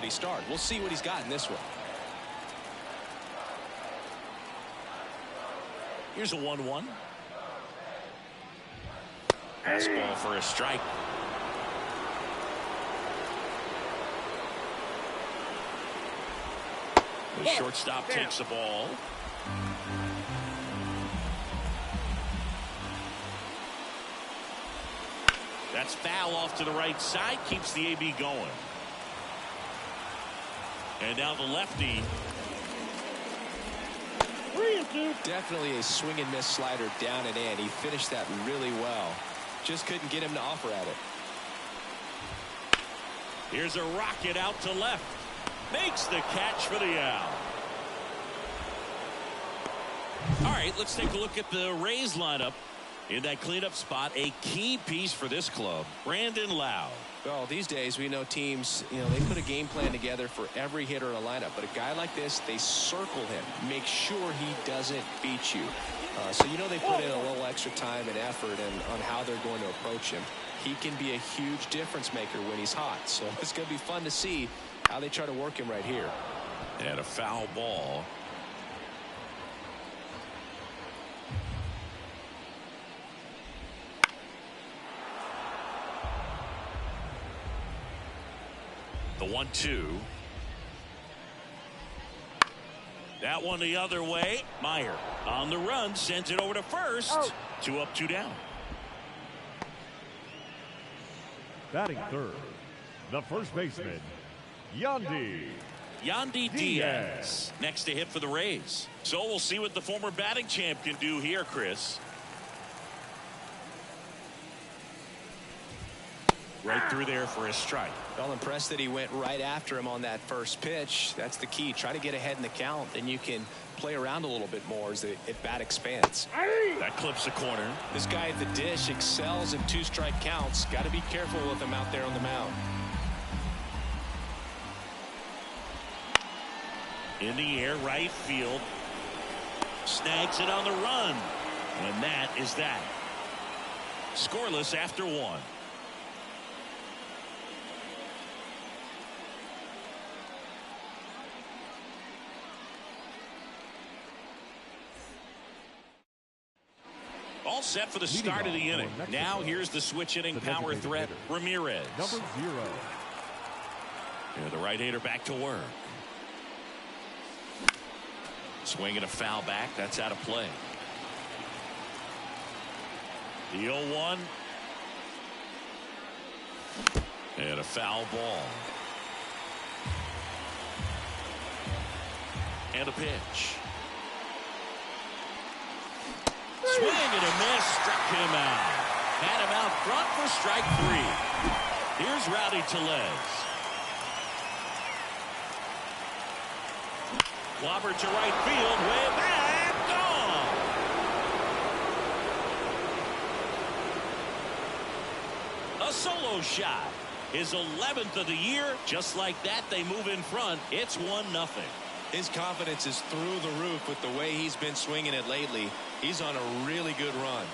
Start. We'll see what he's got in this one. Here's a 1-1. Fastball for a strike. The shortstop takes the ball. That's foul off to the right side. Keeps the AB going. And now the lefty. Definitely a swing and miss slider down and in. He finished that really well. Just couldn't get him to offer at it. Here's a rocket out to left. Makes the catch for the out. All right, let's take a look at the Rays lineup. In that cleanup spot, a key piece for this club, Brandon Lowe. Well, these days we know teams, they put a game plan together for every hitter in a lineup. But a guy like this, they circle him, make sure he doesn't beat you. So they put in a little extra time and effort on how they're going to approach him. He can be a huge difference maker when he's hot. So it's going to be fun to see how they try to work him right here. And a foul ball. The 1-2. That one the other way. Meyer on the run, sends it over to first. 2 up, 2 down. Batting third, the first baseman, Yandy Diaz. Next to hit for the Rays. So we'll see what the former batting champ can do here, Chris. Right through there for a strike. Well, impressed that he went right after him on that first pitch. That's the key. Try to get ahead in the count, then you can play around a little bit more as the at-bat expands. That clips the corner. This guy at the dish excels in 2-strike counts. Got to be careful with him out there on the mound. In the air, right field. Snags it on the run. And that is that. Scoreless after 1. All set for the start of the inning. Now here's the switch inning power threat, Ramirez. Number 0. Yeah, the right-hander back to work. Swinging a foul back. That's out of play. The 0-1. And a foul ball. And a pitch. Swing and a miss, struck him out. Had him out front for strike 3. Here's Rowdy Tellez. Wobber to right field, way back, gone. A solo shot. His 11th of the year. Just like that, they move in front. It's 1-0. His confidence is through the roof with the way he's been swinging it lately. He's on a really good run.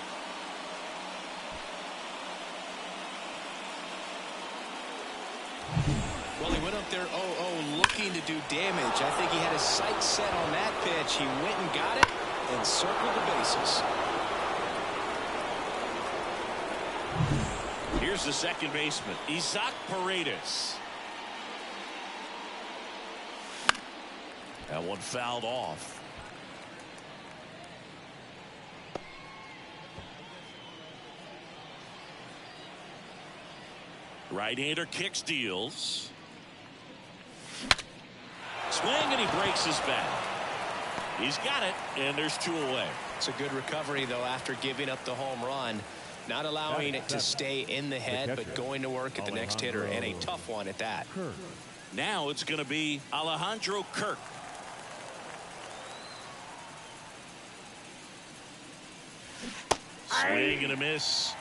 Well, he went up there 0-0 looking to do damage. I think he had his sights set on that pitch. He went and got it and circled the bases. Here's the second baseman, Isaac Paredes. That one fouled off. Right-hander kicks, deals. Swing, and he breaks his bat. He's got it, and there's 2 away. It's a good recovery, though, after giving up the home run. Not allowing it to stay in the head, but going to work at the next hitter, and a tough one at that. Now it's going to be Alejandro Kirk. Swing and a miss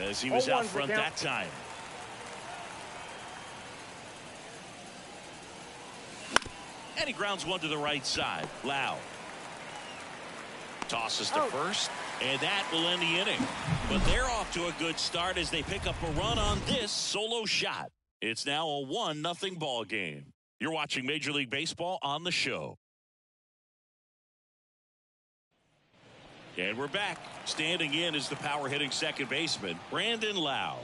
as he was out front that time. And he grounds one to the right side. Lowe tosses to first, and that will end the inning. But they're off to a good start as they pick up a run on this solo shot. It's now a 1-0 ball game. You're watching Major League Baseball on the show. And we're back. Standing in is the power-hitting second baseman, Brandon Lowe.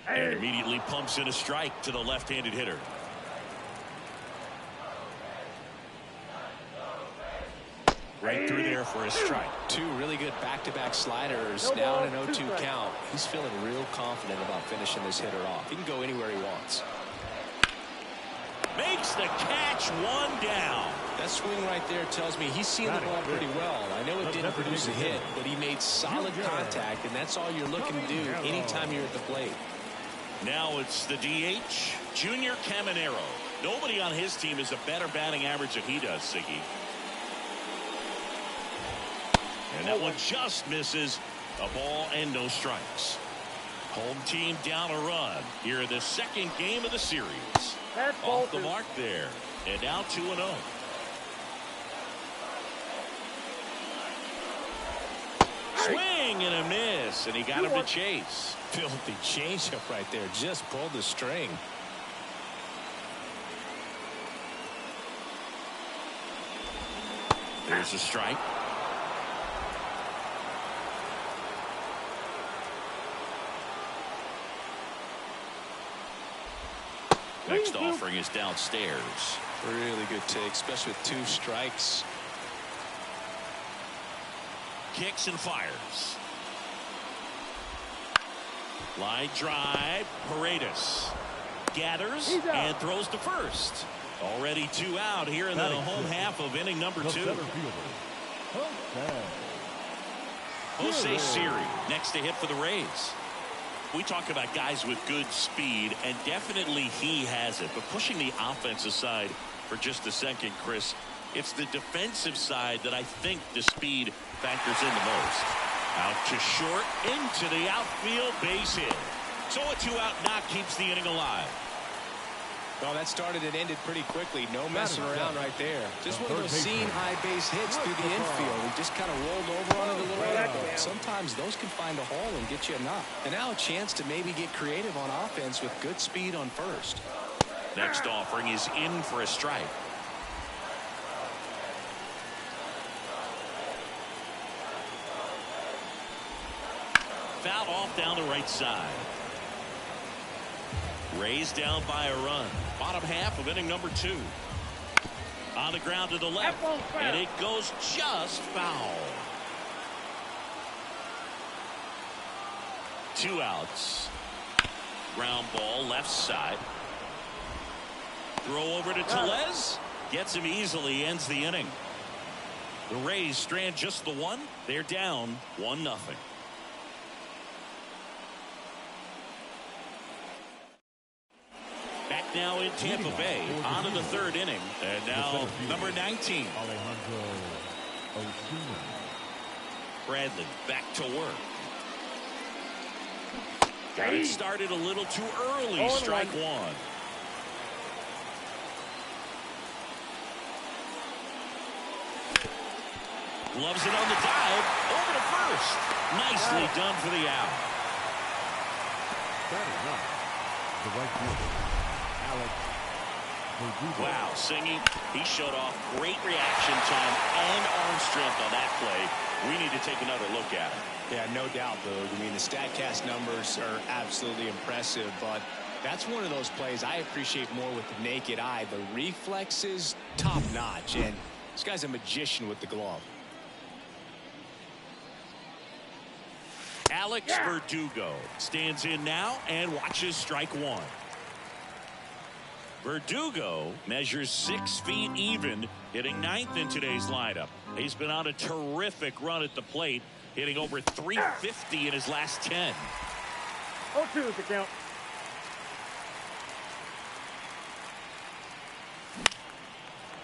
And immediately pumps in a strike to the left-handed hitter. Right through there for a strike. Two really good back-to-back sliders. Now in an 0-2 count. He's feeling real confident about finishing this hitter off. He can go anywhere he wants. Makes the catch, one down. That swing right there tells me he's seeing the ball pretty well. I know it didn't produce a hit, but he made solid contact, and that's all you're looking to do anytime you're at the plate. Now it's the DH, Junior Camino. Nobody on his team has a better batting average than he does, Siggy. And that one just misses. A ball and no strikes. Home team down a run here in the second game of the series. Off the mark there. And now 2-0. Swing and a miss. And he got him to chase. Filthy changeup right there. Just pulled the string. There's a strike. Next offering is downstairs. Really good take, especially with 2 strikes. Kicks and fires. Line drive. Paredes gathers and throws to first. Already 2 out here in the home half of inning number 2. Jose Siri next to hit for the Rays. We talk about guys with good speed, and definitely he has it. But pushing the offensive side for just a second, Chris, it's the defensive side that I think the speed factors in the most. Out to short, into the outfield, base hit. So a 2-out knock keeps the inning alive. Well, that started and ended pretty quickly. No messing around right there. Just one of those seam high base hits through the infield. He just kind of rolled over onto the little elbow. Sometimes those can find a hole and get you a knock. And now a chance to maybe get creative on offense with good speed on first. Next offering is in for a strike. Foul off down the right side. Rays down by a run. Bottom half of inning number 2. On the ground to the left. And it goes just foul. 2 outs. Ground ball left side. Throw over to Tellez. Gets him easily. Ends the inning. The Rays strand just the 1. They're down 1-0. Back now in Tampa Bay, on to the 3rd inning. And now number 19. Bradley back to work. Got it started a little too early. Strike 1. Gloves it on the dive. Over to first. Nicely done for the out. The right fielder. Wow, Singy, he showed off great reaction time and arm strength on that play. We need to take another look at it. Yeah, no doubt, Boog. I mean, the StatCast numbers are absolutely impressive, but that's one of those plays I appreciate more with the naked eye. The reflexes, top-notch, and this guy's a magician with the glove. Alex Verdugo stands in now and watches strike 1. Verdugo measures 6 feet even, hitting 9th in today's lineup. He's been on a terrific run at the plate, hitting over 350 in his last 10. 0-2 is the count.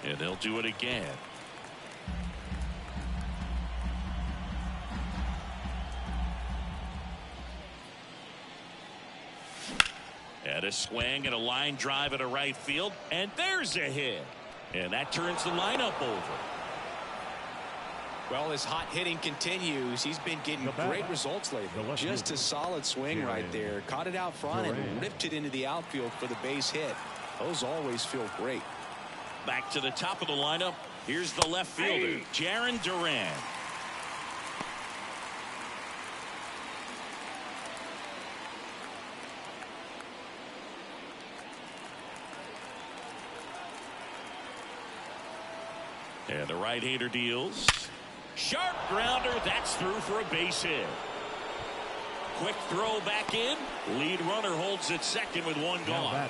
And they'll do it again. And a swing and a line drive at a right field. And there's a hit. And that turns the lineup over. Well, his hot hitting continues. He's been getting great results lately. Just a solid swing right there. Caught it out front and ripped it into the outfield for the base hit. Those always feel great. Back to the top of the lineup. Here's the left fielder, Jarren Duran. And the right-hander deals. Sharp grounder. That's through for a base hit. Quick throw back in. Lead runner holds at second with one gone.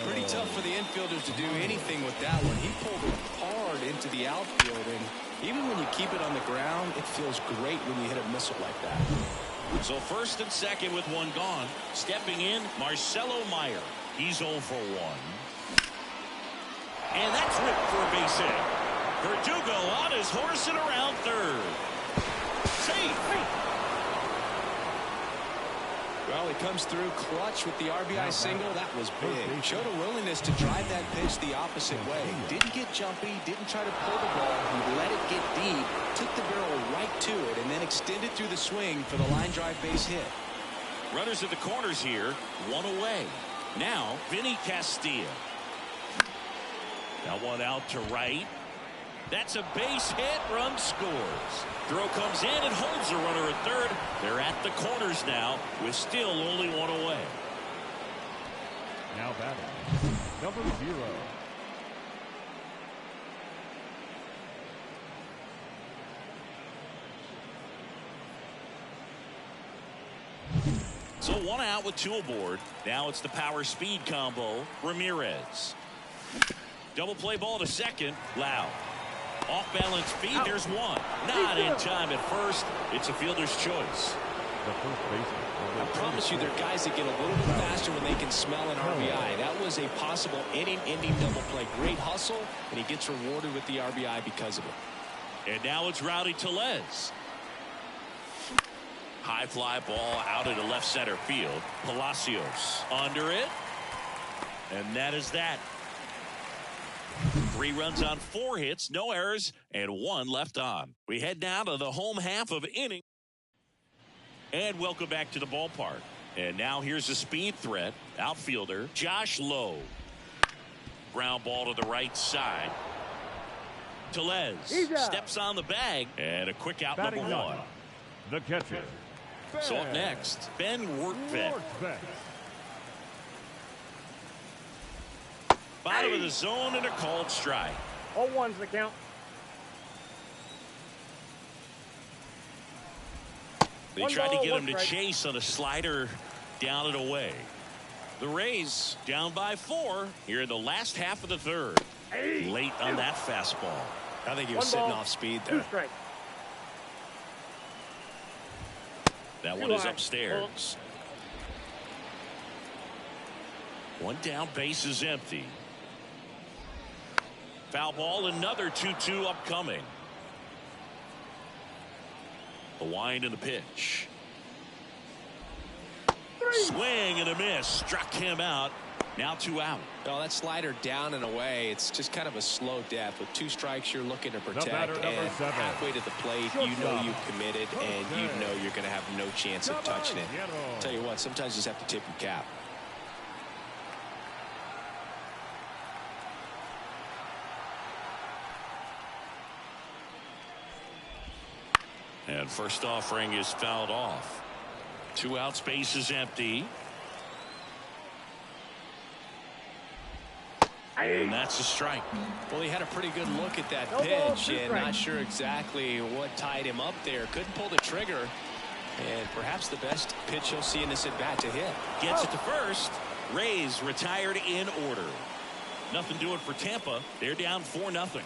Pretty tough for the infielders to do anything with that one. He pulled it hard into the outfield, and even when you keep it on the ground, it feels great when you hit a missile like that. So first and second with one gone. Stepping in, Marcelo Meyer. He's 0 for 1. And that's ripped for a base hit. Verdugo on his horse and around third. Safe. Well, he comes through clutch with the RBI single. That was big. Showed a willingness to drive that pitch the opposite way. Didn't get jumpy, didn't try to pull the ball. He let it get deep, took the barrel right to it, and then extended through the swing for the line drive base hit. Runners at the corners here, one away. Now, Vinny Castilla. That one out to right. That's a base hit. Run scores. Throw comes in and holds the runner at third. They're at the corners now with still only one away. Now batting, number 0. So one out with 2 aboard. Now it's the power speed combo. Ramirez. Double play ball to second. Loud. Off balance feed. There's one. Not in time at first. It's a fielder's choice. The first baseman. I promise you, there are guys that get a little bit faster when they can smell an RBI. That was a possible inning-ending double play. Great hustle, and he gets rewarded with the RBI because of it. And now it's Rowdy Tellez. High fly ball out into left center field. Palacios under it. And that is that. 3 runs on 4 hits, no errors, and 1 left on. We head now to the home half of inning. And welcome back to the ballpark. And now here's a speed threat. Outfielder Josh Lowe. Ground ball to the right side. Tellez steps on the bag. And a quick out, Batting number 1. The catcher. So up next, Ben Workvet. Bottom of the zone and a called strike. 0-1's the count. They tried to get him to chase on a slider down and away. The Rays down by 4 here in the last half of the third. Late on that fastball. I think he was sitting off speed there. 2 strikes. That one is upstairs. 1 down, base is empty. Foul ball, another 2-2 upcoming. The wind and the pitch. Swing and a miss. Struck him out. Now 2 out. Well, that slider down and away, it's just kind of a slow death. With 2 strikes, you're looking to protect. And halfway to the plate, you know you've committed, and you know you're going to have no chance of touching it. Tell you what, sometimes you just have to tip your cap. And first offering is fouled off. 2 outs, base is empty. And that's a strike. Well, he had a pretty good look at that pitch, and not sure exactly what tied him up there. Couldn't pull the trigger, and perhaps the best pitch he'll see in this at-bat to hit. Gets it to first. Rays retired in order. Nothing doing for Tampa. They're down 4-0.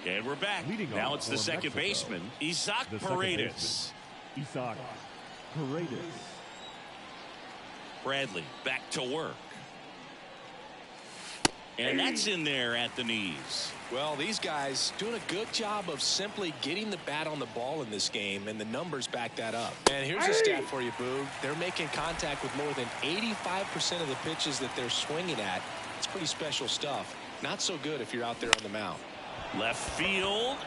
And we're back. Now it's the second baseman, Isaac Paredes. Isaac Paredes. Bradley back to work. And that's in there at the knees. Well, these guys doing a good job of simply getting the bat on the ball in this game, and the numbers back that up. And here's a stat for you, Boog. They're making contact with more than 85% of the pitches that they're swinging at. It's pretty special stuff. Not so good if you're out there on the mound. Left field.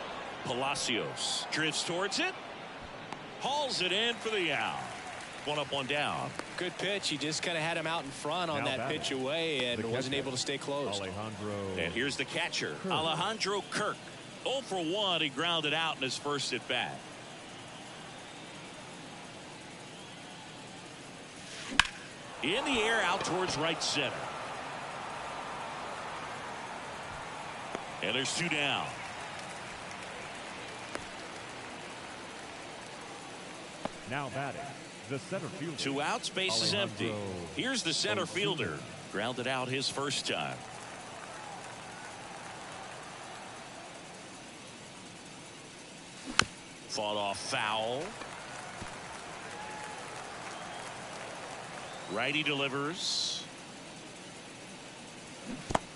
Palacios drifts towards it. Hauls it in for the out. One up, one down. Good pitch. He just kind of had him out in front on that pitch away and wasn't able to stay close. And here's the catcher, Alejandro Kirk. 0 for 1. He grounded out in his first at bat. In the air, out towards right center. And there's 2 down. Now batting, the center fielder. 2 outs, base is empty. Here's the center fielder. Grounded out his first time. Fought off foul. Righty delivers.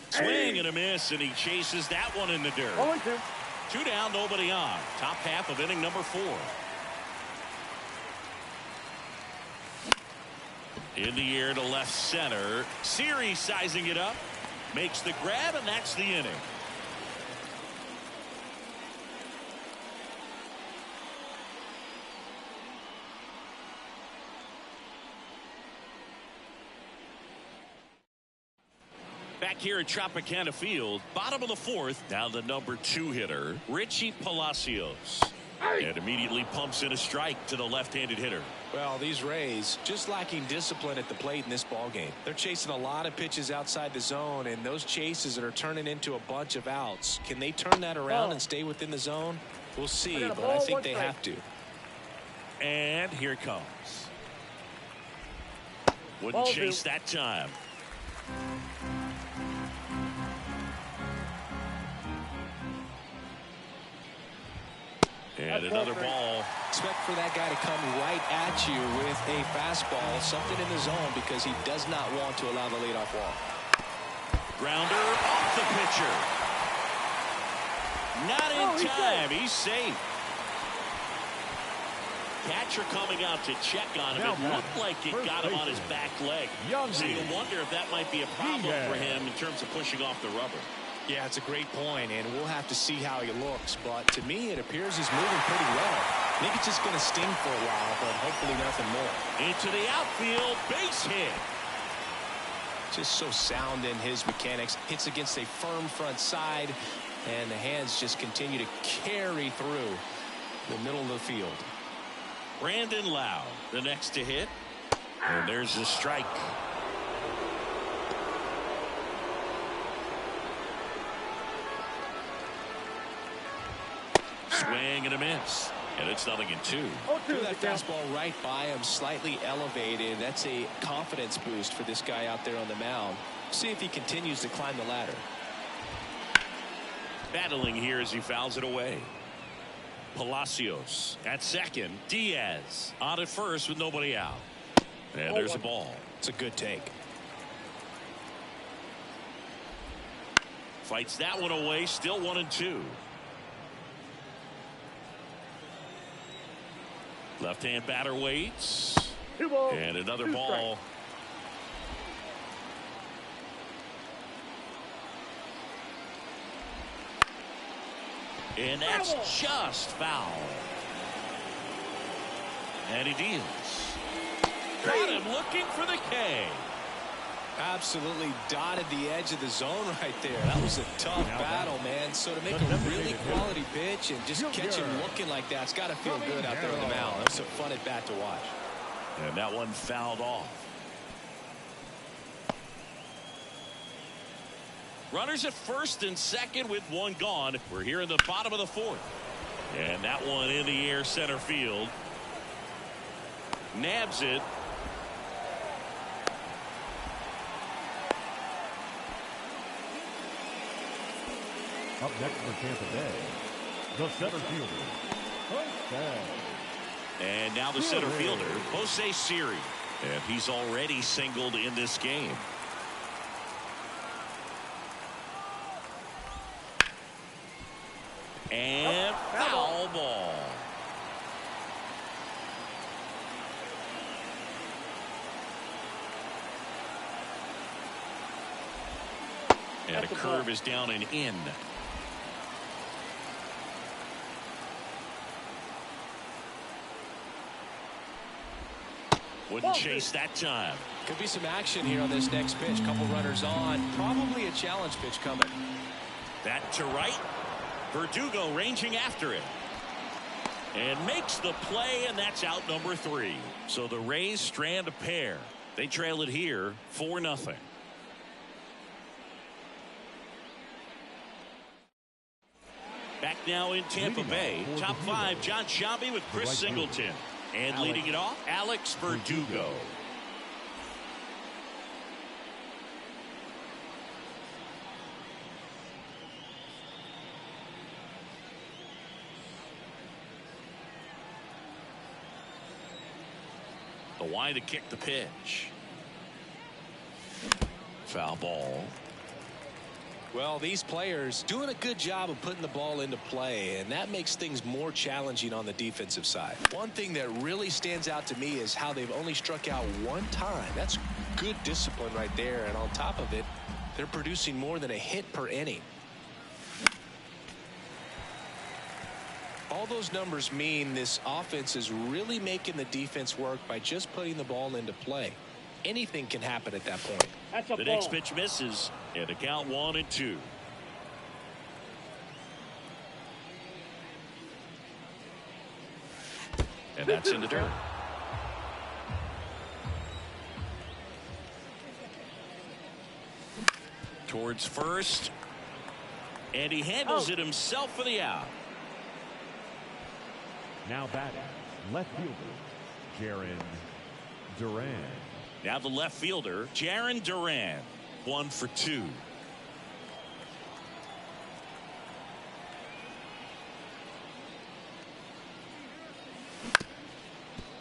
Swing and a miss, and he chases that one in the dirt. 0-2. 2 down, nobody on. Top half of inning number 4. In the air to left center. Serie sizing it up. Makes the grab, and that's the inning. Back here at Tropicana Field, bottom of the 4th. Now the number 2 hitter, Richie Palacios. And immediately pumps in a strike to the left-handed hitter. Well, these Rays just lacking discipline at the plate in this ball game. They're chasing a lot of pitches outside the zone, and those chases that are turning into a bunch of outs. Can they turn that around and stay within the zone? We'll see, but I think they have to. And here it comes. Wouldn't chase that time. And another ball. Expect for that guy to come right at you with a fastball, something in the zone, because he does not want to allow the leadoff walk. Grounder off the pitcher. Not in time. He's safe. Catcher coming out to check on him. It looked like it got him on his back leg. So you wonder if that might be a problem for him in terms of pushing off the rubber. Yeah, it's a great point, and we'll have to see how he looks. But to me, it appears he's moving pretty well. I think it's just going to sting for a while, but hopefully nothing more. Into the outfield, base hit. Just so sound in his mechanics. Hits against a firm front side, and the hands just continue to carry through the middle of the field. Brandon Lau, the next to hit. And there's the strike. Swing and a miss. And it's 0-2. Threw that fastball right by him, slightly elevated. That's a confidence boost for this guy out there on the mound. See if he continues to climb the ladder. Battling here as he fouls it away. Palacios at second. Diaz on at first with nobody out. And there's a ball. It's a good take. Fights that one away. Still 1-2. Left-hand batter waits. And another ball. And that's just foul. And he deals. Got him looking for the K. Absolutely dotted the edge of the zone right there. That was a tough battle, man. So to make a really quality pitch and just catch him looking like that, it's got to feel good out there on the mound. That was a fun at bat to watch. And that one fouled off. Runners at first and second with one gone. We're here in the bottom of the 4th. And that one in the air center field. Nabs it. Up next for Tampa Bay, the center fielder. And now the center fielder, Jose Serie. And he's already singled in this game. And foul ball. And a curve is down and in. Wouldn't chase that time. Could be some action here on this next pitch. Couple runners on. Probably a challenge pitch coming. That to right. Verdugo ranging after it. And makes the play, and that's out number 3. So the Rays strand a pair. They trail it here 4-0. Back now in Tampa Bay. Top 5, John Sciambi with Chris Singleton. And leading it off, Alex Verdugo. The wide to kick the pitch. Foul ball. Well, these players doing a good job of putting the ball into play, and that makes things more challenging on the defensive side. One thing that really stands out to me is how they've only struck out 1 time. That's good discipline right there, and on top of it, they're producing more than a hit per inning. All those numbers mean this offense is really making the defense work by just putting the ball into play. Anything can happen at that point. The next pitch misses, and a count 1-2. And that's in the dirt. Towards first, and he handles it himself for the out. Now batting, left fielder, Jaron Duran. Now the left fielder, Jaron Duran, 1 for 2.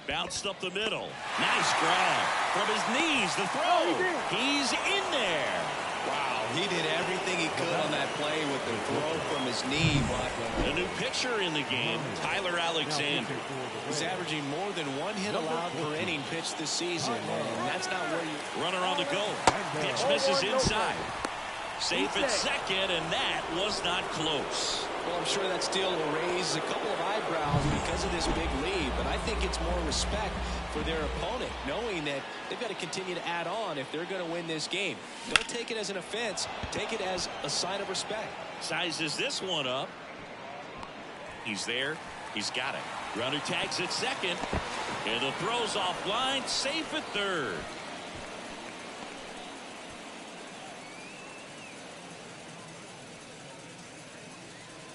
Bounced up the middle. Nice grab. From his knees, the throw. He's in there. Wow, he did everything he could on that play with the throw from his knee. A new pitcher in the game, Tyler Alexander. He's averaging more than 1 hit allowed per inning pitched this season, and that's not where you... Runner on the go. Pitch misses inside. Safe at second, and that was not close. Well, I'm sure that still will raise a couple of eyebrows because of this big lead, but I think it's more respect for their opponent, knowing that they've got to continue to add on if they're going to win this game. Don't take it as an offense. Take it as a sign of respect. Sizes this one up. He's there. He's got it. Runner tags at second, and the throw's offline. Safe at third.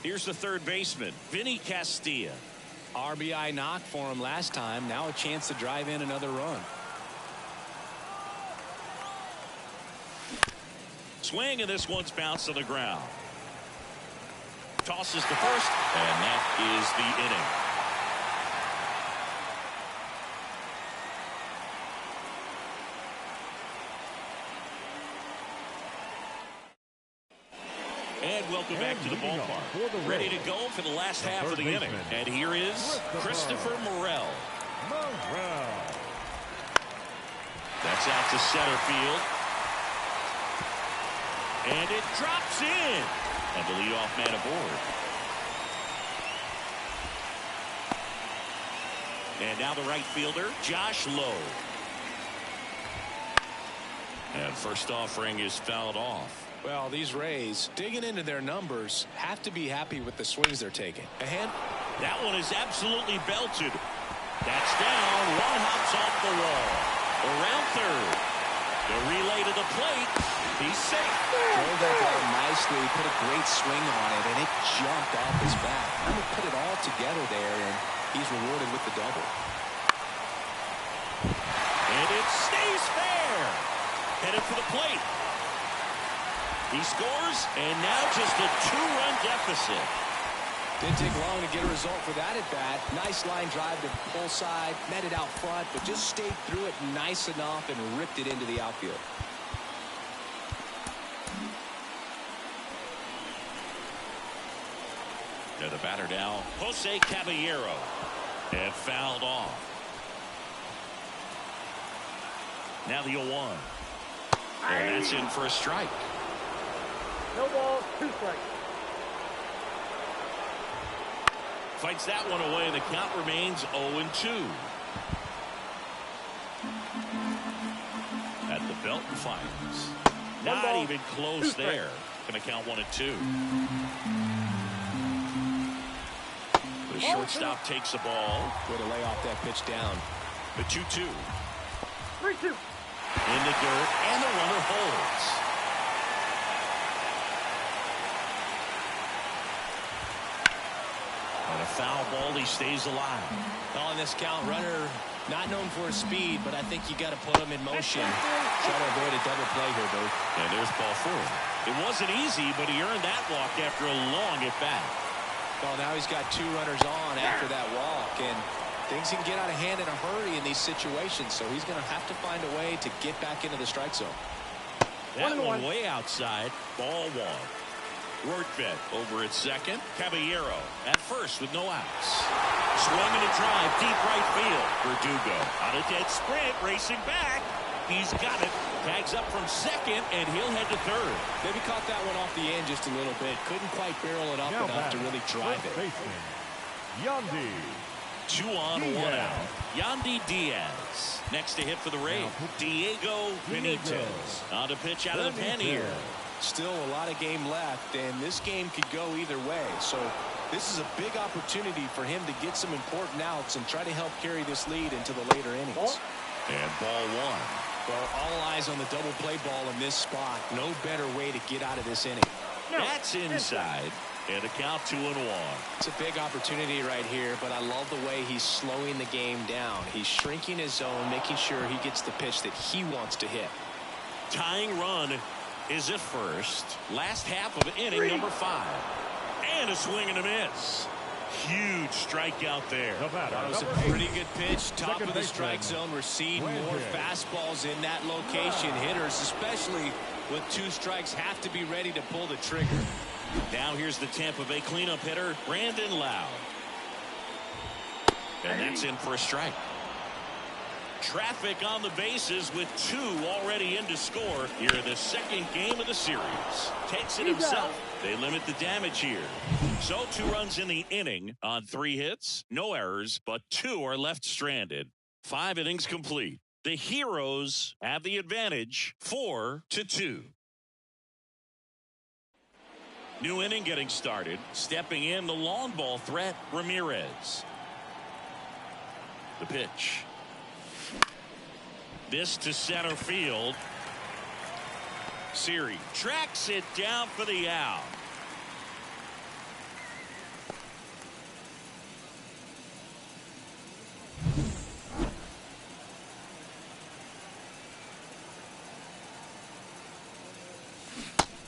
Here's the third baseman, Vinny Castilla. RBI knock for him last time. Now a chance to drive in another run. Swing, and this one's bounced to the ground. Tosses to first, and that is the inning. And welcome back to the ballpark. Ready to go for the last half of the inning. And here is Christopher Morel. That's out to center field. And it drops in. And the leadoff man aboard. And now the right fielder, Josh Lowe. And first offering is fouled off. Well, these Rays, digging into their numbers, have to be happy with the swings they're taking. Ahead. That one is absolutely belted. That's down. One hops off the wall. Around third. The relay to the plate. He's safe. Drove that ball nicely. Put a great swing on it, and it jumped off his bat. I'm going to put it all together there, and he's rewarded with the double. And it stays fair. Headed for the plate. He scores, and now just a 2-run deficit. Didn't take long to get a result for that at bat. Nice line drive to pull side, met it out front, but just stayed through it nice enough and ripped it into the outfield. And the batter now, Jose Caballero. And fouled off. Now the 0-1. And that's in for a strike. No balls, 2 strikes. Fights that one away, and the count remains 0-2. At the belt and fires. Not even close there. Going to count 1-2. The shortstop takes the ball. Way to lay off that pitch down. The 2-2. 3-2. In the dirt, and the runner holds. On a foul ball, he stays alive. On this count, runner not known for his speed, but I think you got to put him in motion. Try to avoid a double play here, Bert. And there's ball 4. It wasn't easy, but he earned that walk after a long at-bat. Well, now he's got 2 runners on after that walk, and things can get out of hand in a hurry in these situations, so he's going to have to find a way to get back into the strike zone. That one way outside. Ball 1. Rortvedt over at second. Caballero at first with no outs. Swung and a drive, deep right field. Verdugo on a dead sprint, racing back. He's got it. Tags up from second, and he'll head to third. Maybe caught that one off the end just a little bit. Couldn't quite barrel it up enough to really drive it. Baseman, Yandy. 2 on, 1 out. Yandy Diaz. Next to hit for the Rays, Diego Benitez. On to pitch out of the pen here. Still a lot of game left, and this game could go either way. So this is a big opportunity for him to get some important outs and try to help carry this lead into the later innings. And ball 1. Well, all eyes on the double play ball in this spot. No better way to get out of this inning. That's inside. And a count 2-1. It's a big opportunity right here, but I love the way he's slowing the game down. He's shrinking his zone, making sure he gets the pitch that he wants to hit. Tying run is at first. Last half of inning number 5. And a swing and a miss. Huge strikeout there. That was a pretty good pitch. Top of the strike zone. We're seeing more fastballs in that location. Hitters, especially with 2 strikes, have to be ready to pull the trigger. Now here's the Tampa Bay cleanup hitter, Brandon Lowe. And that's in for a strike. Traffic on the bases with 2 already in to score here in the second game of the series. Takes it himself. They limit the damage here. So 2 runs in the inning on 3 hits, no errors, but 2 are left stranded. 5 innings complete. The Heroes have the advantage 4-2. New inning getting started. Stepping in, the long ball threat, Ramirez. The pitch. This to center field. Siri tracks it down for the out.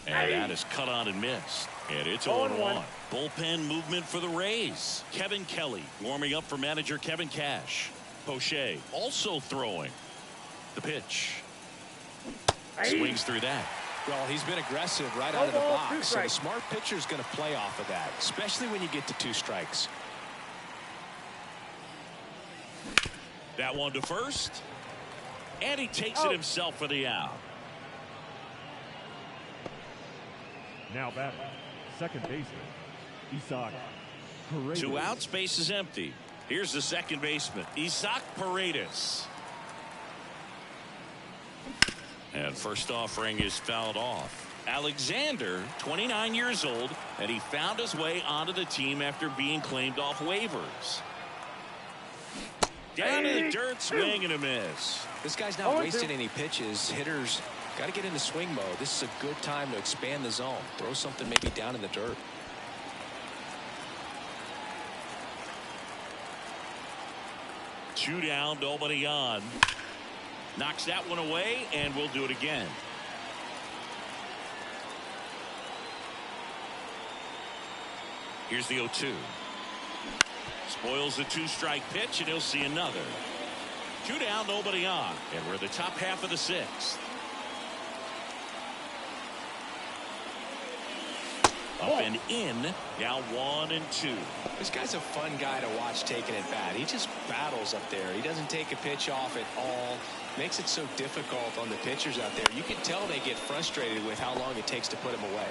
And that is cut on and missed. And it's 0-1. Bullpen movement for the Rays. Kevin Kelly warming up for manager Kevin Cash. Poche also throwing. The pitch. Swings through that. Well, he's been aggressive right out of the box. So a smart pitcher is going to play off of that, especially when you get to 2 strikes. That one to first. And he takes it himself for the out. Now batting, second baseman, Isaac Paredes. 2 outs, base is empty. Here's the second baseman, Isaac Paredes. And first offering is fouled off. Alexander, 29 years old, and he found his way onto the team after being claimed off waivers. Down in the dirt, swing and a miss. This guy's not wasting any pitches. Hitters got to get into swing mode. This is a good time to expand the zone. Throw something maybe down in the dirt. Two down, nobody on. Knocks that one away, and we'll do it again. Here's the 0-2. Spoils the 2-strike pitch, and he'll see another. 2 down, nobody on. And we're the top half of the 6th. Up and in. Now 1-2. This guy's a fun guy to watch taking at bat. He just battles up there. He doesn't take a pitch off at all. Makes it so difficult on the pitchers out there. You can tell they get frustrated with how long it takes to put him away.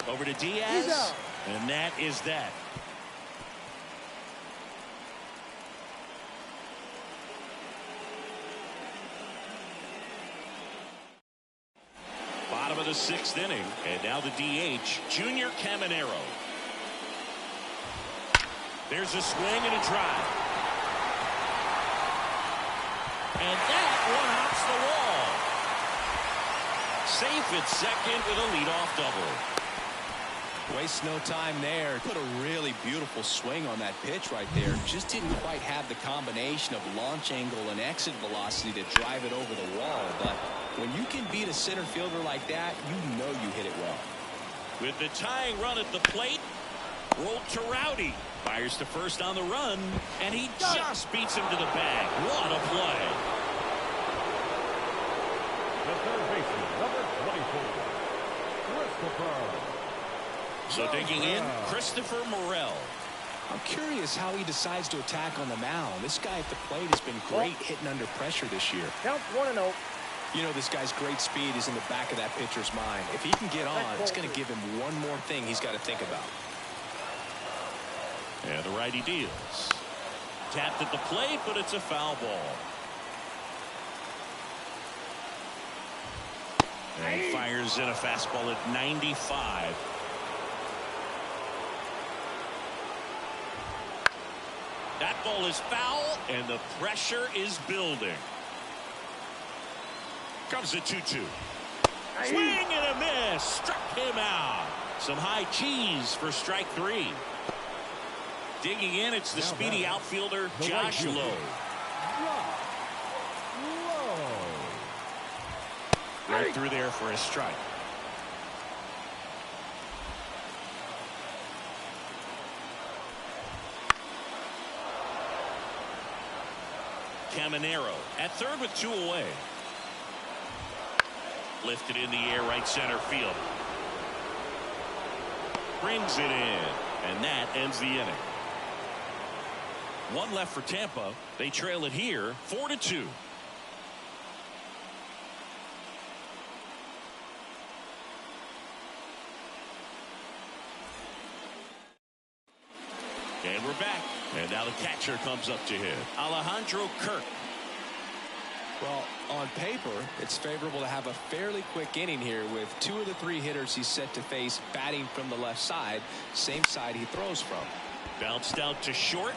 Over to Diaz. And that is that. Bottom of the 6th inning. And now the DH, Junior Camino. There's a swing and a drive. And that one hops the wall. Safe at second with a leadoff double. Waste no time there. Put a really beautiful swing on that pitch right there. Just didn't quite have the combination of launch angle and exit velocity to drive it over the wall. But when you can beat a center fielder like that, you know you hit it well. With the tying run at the plate, rolled to Rowdy. Fires to first on the run, and he just beats him to the bag. What a play. The third baseman, number 24, Christopher. So digging in, Christopher Morel. I'm curious how he decides to attack on the mound. This guy at the plate has been great hitting under pressure this year. Count 1-0. You know, this guy's great speed is in the back of that pitcher's mind. If he can get on, it's going to give him one more thing he's got to think about. And the righty deals. Tapped at the plate, but it's a foul ball. And fires in a fastball at 95. That ball is foul, and the pressure is building. Comes a 2-2. Swing and a miss. Struck him out. Some high cheese for strike 3. Digging in, it's the speedy outfielder, Josh Lowe. Right through there for a strike. Caminero at third with 2 away. Lifted in the air, right center field. Brings it in, and that ends the inning. 1 left for Tampa. They trail it here 4-2. And we're back. And now the catcher comes up to hit. Alejandro Kirk. Well, on paper, it's favorable to have a fairly quick inning here with 2 of the 3 hitters he's set to face batting from the left side, same side he throws from. Bounced out to short.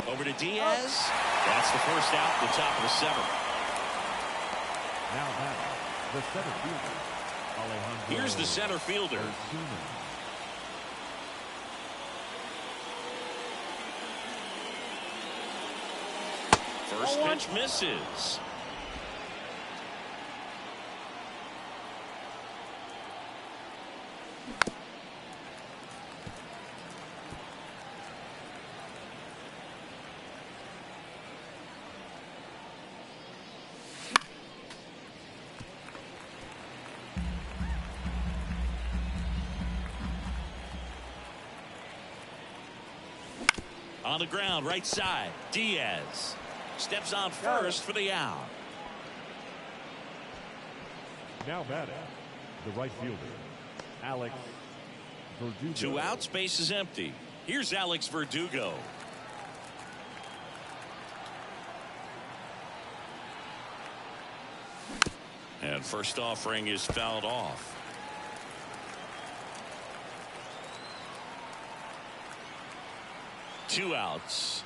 Over to Diaz. That's the first out at the top of the 7th. Now batting, the center fielder, Alejandro. Here's the center fielder. First pitch misses. On the ground, right side, Diaz. Steps on first for the out. Now batting, the right fielder, Alex Verdugo. 2 outs, base is empty. Here's Alex Verdugo. And first offering is fouled off. Two outs.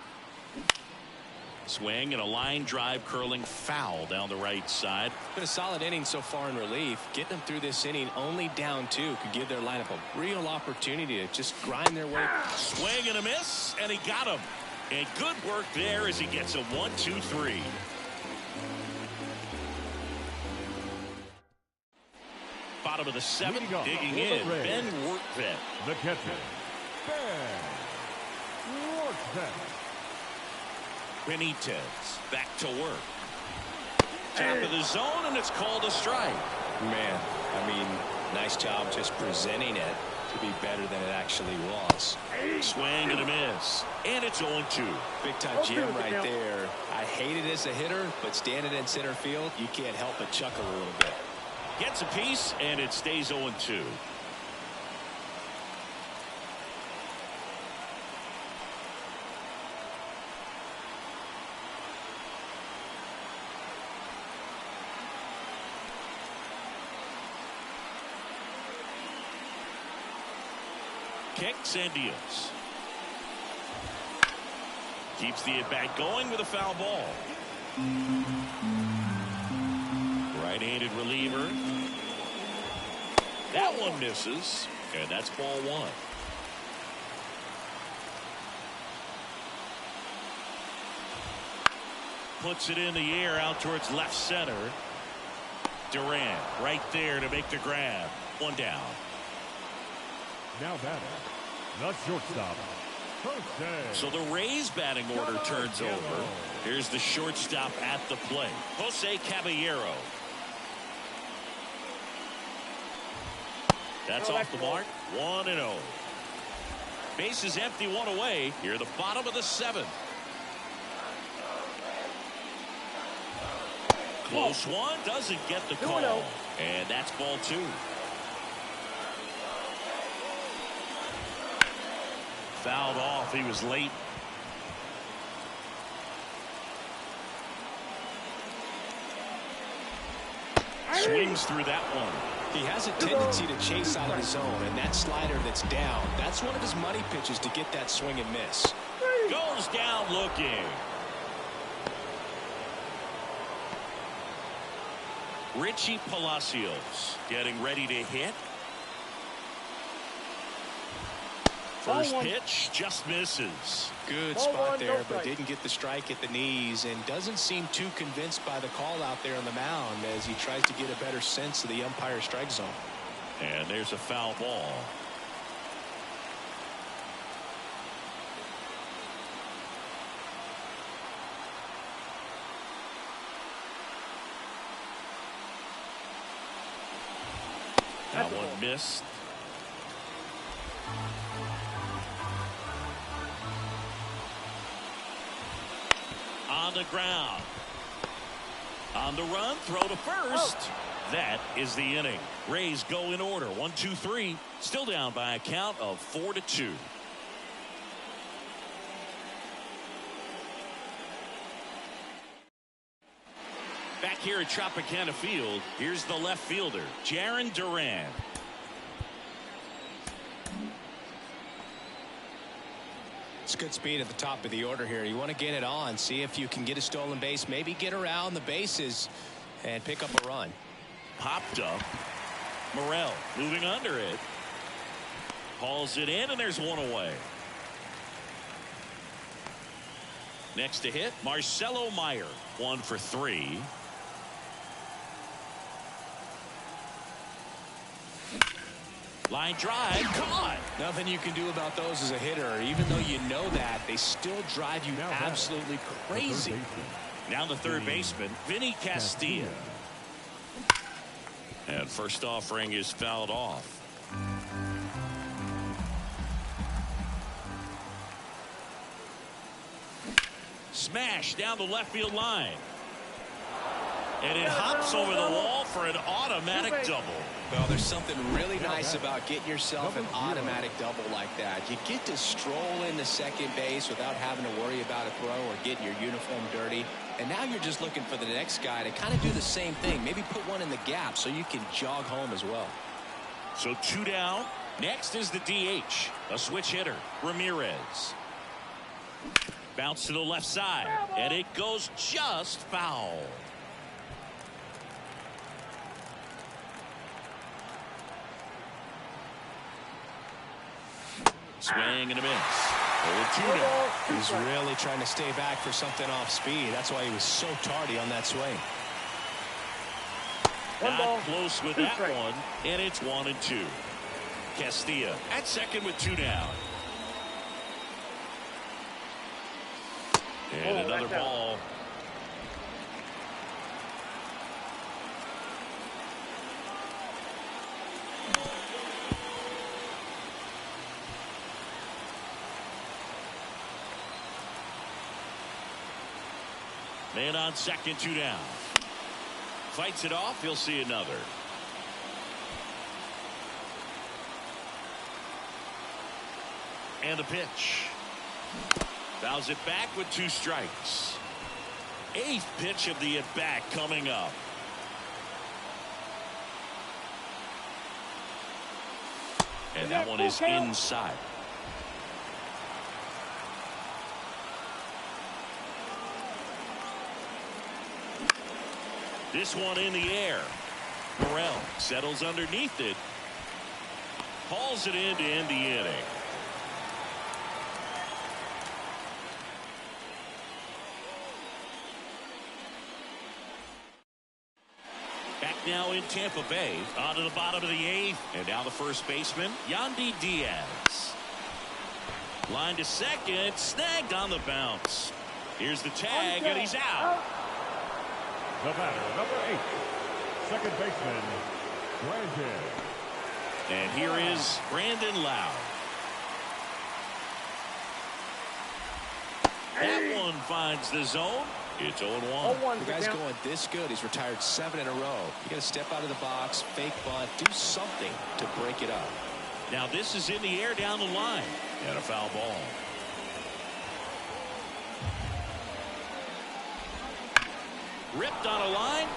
Swing and a line drive curling foul down the right side. Been a solid inning so far in relief. Getting them through this inning only down 2 could give their lineup a real opportunity to just grind their way. Swing and a miss, and he got him. And good work there as he gets a 1-2-3. Bottom of the 7th, digging in, Ben Workvet. The catcher, Ben Workvet. Benitez back to work. Top of the zone, and it's called a strike. Man, I mean, nice job just presenting it to be better than it actually was. Swing and a miss. And it's 0-2. Big time jam right there. I hate it as a hitter, but standing in center field, you can't help but chuckle a little bit. Gets a piece, and it stays 0-2. Kicks and deals. Keeps the at-bat going with a foul ball. Right-handed reliever. That one misses, and that's ball one. Puts it in the air out towards left center. Durant right there to make the grab. One down. Now batting, the shortstop, Jose. So the Rays batting order turns over. Here's the shortstop at the plate, Jose Caballero. That's off the mark. 1-0. Base is empty, one away. Here, the bottom of the seventh. Close one, doesn't get the call. And that's ball two. Fouled off. He was late. Swings through that one. He has a tendency to chase out of the zone, and that slider that's down, that's one of his money pitches to get that swing and miss. Goes down looking. Richie Palacios getting ready to hit. First pitch just misses. Good spot there, but didn't get the strike at the knees, and doesn't seem too convinced by the call out there on the mound as he tries to get a better sense of the umpire's strike zone. And there's a foul ball. That one missed. On the ground. On the run, throw to first. That is the inning. Rays go in order. 1, 2, 3. Still down by a count of 4-2. Back here at Tropicana Field, here's the left fielder, Jarren Duran. It's good speed at the top of the order here. You want to get it on, see if you can get a stolen base, maybe get around the bases and pick up a run. Popped up. Morel moving under it. Hauls it in, and there's one away. Next to hit, Marcelo Meyer. 1 for 3. Line drive, caught. Nothing you can do about those as a hitter. Even though you know that, they still drive you absolutely crazy. Now the third baseman, Vinny Castilla. And first offering is fouled off. Smash down the left field line. And it hops over the wall for an automatic double. Well, there's something really nice about getting yourself an automatic double like that. You get to stroll into second base without having to worry about a throw or getting your uniform dirty. And now you're just looking for the next guy to kind of do the same thing. Maybe put one in the gap so you can jog home as well. So 2 down. Next is the DH, a switch hitter, Ramirez. Bounce to the left side, and it goes just foul. Swing and a miss. 0-2 now. He's really trying to stay back for something off speed. That's why he was so tardy on that swing. Not close with that one, and it's 1-2. Castilla at second with 2 down. And another ball. Man on second, 2 down. Fights it off. He'll see another. And the pitch. Fouls it back with 2 strikes. 8th pitch of the at-bat coming up. And that one is inside. This one in the air. Morel settles underneath it. Hauls it in to end the inning. Back now in Tampa Bay. On to the bottom of the 8th. And now the first baseman, Yandy Diaz. Line to second. Snagged on the bounce. Here's the tag, and he's out. The batter, number 8, second baseman, Brandon. And here is Brandon Lau. That one finds the zone. It's 0-1. The guy's going this good. He's retired 7 in a row. You got to step out of the box, fake bunt, do something to break it up. Now this is in the air down the line. And a foul ball. Ripped on a line.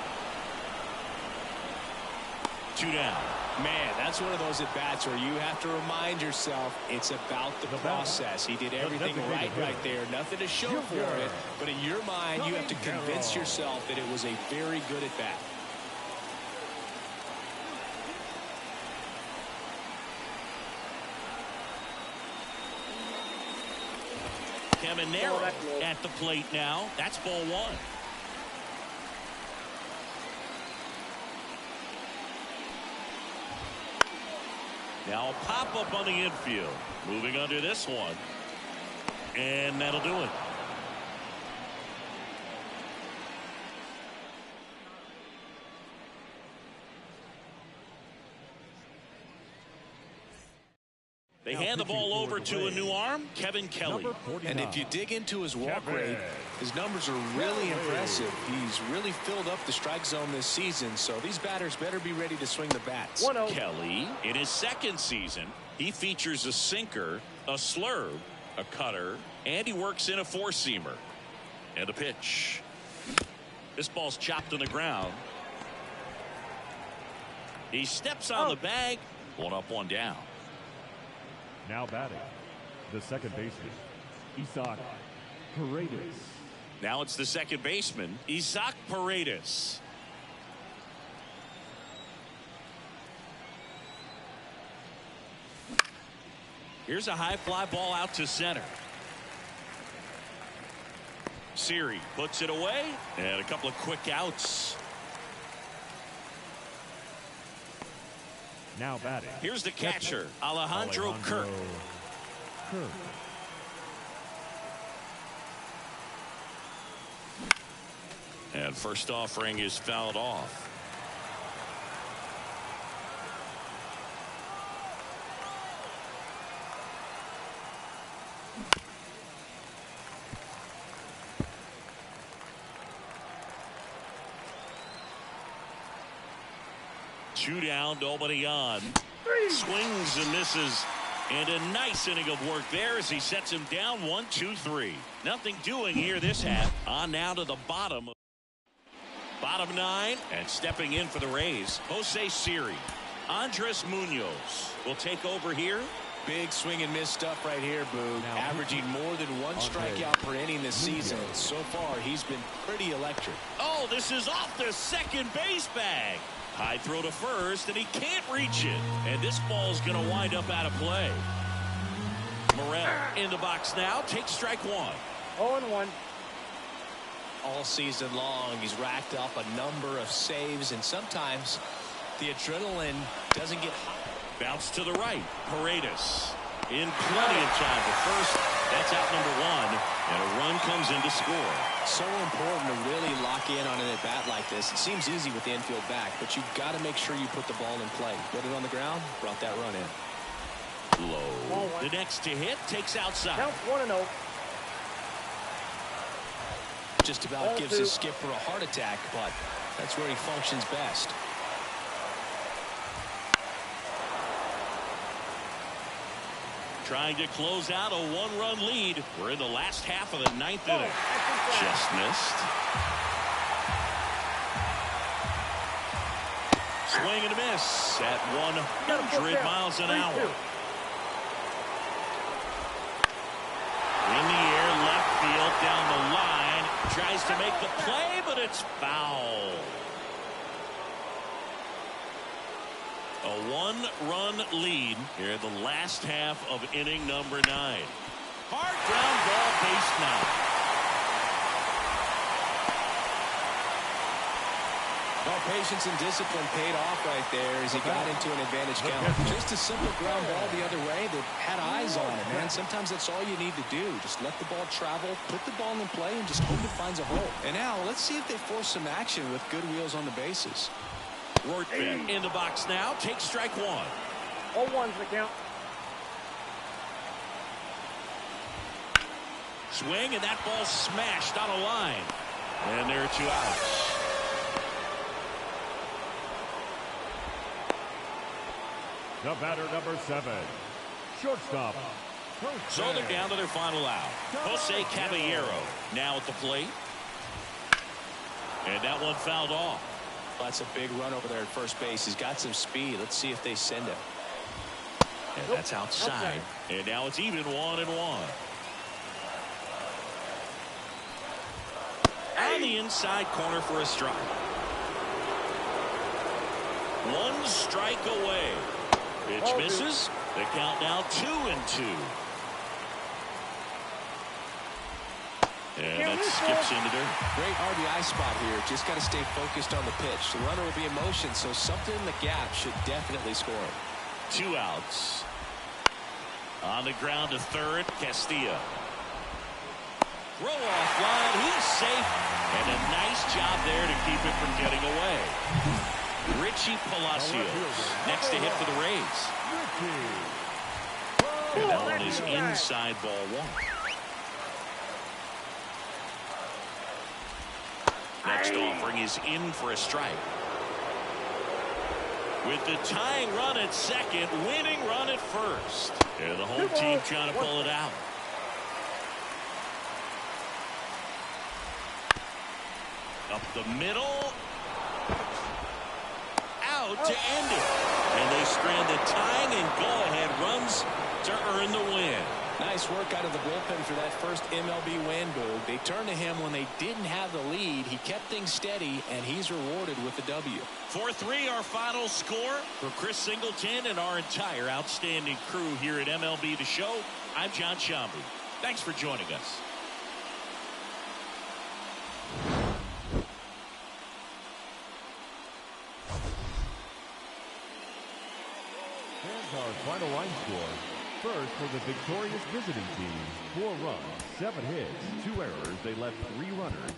2 down. Man, that's one of those at-bats where you have to remind yourself it's about the process. He did everything right there. Nothing to show for it. But in your mind, you have to convince yourself that it was a very good at-bat. Camino at the plate now. That's ball 1. Now a pop-up on the infield. Moving under this one. And that'll do it. They hand the ball over to a new arm, Kevin Kelly. And if you dig into his walk rate, his numbers are really impressive. He's really filled up the strike zone this season, so these batters better be ready to swing the bats. Kelly, in his second season, he features a sinker, a slurve, a cutter, and he works in a 4-seamer. And a pitch. This ball's chopped on the ground. He steps on the bag. 1 up, 1 down. Now batting, the second baseman, Isaac Paredes. Now it's the second baseman, Isaac Paredes. Here's a high fly ball out to center. Serie puts it away, and a couple of quick outs. Now batting. Here's the catcher, Alejandro Kirk. And first offering is fouled off. Two down, nobody on. Swings and misses. And a nice inning of work there as he sets him down 1-2-3. Nothing doing here this half. On now to the bottom. Bottom 9. And stepping in for the Rays, Jose Serie. Andres Munoz will take over here. Big swing and miss stuff right here, Boog. Averaging more than 1 strikeout per inning this season. So far, he's been pretty electric. Oh, this is off the second base bag. High throw to first, and he can't reach it. And this ball's going to wind up out of play. Morel in the box now. Takes strike 1. 0-1. All season long, he's racked up a number of saves, and sometimes the adrenaline doesn't get hot. Bounce to the right. Paredes in plenty of time to first. That's out number 1. And a run comes in to score. So important to really lock in on an at-bat like this. It seems easy with the infield back, but you've got to make sure you put the ball in play. Put it on the ground, brought that run in. Low. The next to hit takes outside. Count 1-0. just about gives his skipper a heart attack, but that's where he functions best. Trying to close out a one-run lead. We're in the last half of the ninth inning. Just missed. Swing and a miss at 100 miles an hour. In the air, left field, down the line. Tries to make the play, but it's foul. A one-run lead here in the last half of inning number 9. Hard ground ball, base now. Well, patience and discipline paid off right there as he got into an advantage count. Just a simple ground ball the other way that had eyes on it, man. Sometimes that's all you need to do. Just let the ball travel, put the ball in play, and just hope it finds a hole. And now, let's see if they force some action with good wheels on the bases. Rortman in the box now. Takes strike 1. 0-1's the count. Swing, and that ball smashed on a line. And there are 2 outs. The batter, number 7, shortstop. So they're down to their final out. Jose Caballero now at the plate. And that one fouled off. That's a big run over there at first base. He's got some speed. Let's see if they send him. And that's outside. And now it's even 1-1. On the inside corner for a strike. 1 strike away. Pitch misses. The count now 2-2. And that skips into dirt. Great RBI spot here. Just got to stay focused on the pitch. The runner will be in motion, so something in the gap should definitely score. 2 outs. On the ground to third, Castillo. Throw off line. He's safe. And a nice job there to keep it from getting away. Richie Palacios next to hit for the Rays. And that one is inside ball 1. Next offering is in for a strike. With the tying run at second, winning run at first. And the home team trying to pull it out. Up the middle. Out to end it. And they strand the tying and go-ahead runs to earn the win. Nice work out of the bullpen for that first MLB win, Boog. They turned to him when they didn't have the lead. He kept things steady, and he's rewarded with the W. 4-3 our final score. For Chris Singleton and our entire outstanding crew here at MLB The Show, I'm John Shambu. Thanks for joining us. And our final line score. First for the victorious visiting team, 4 runs, 7 hits, 2 errors. They left 3 runners.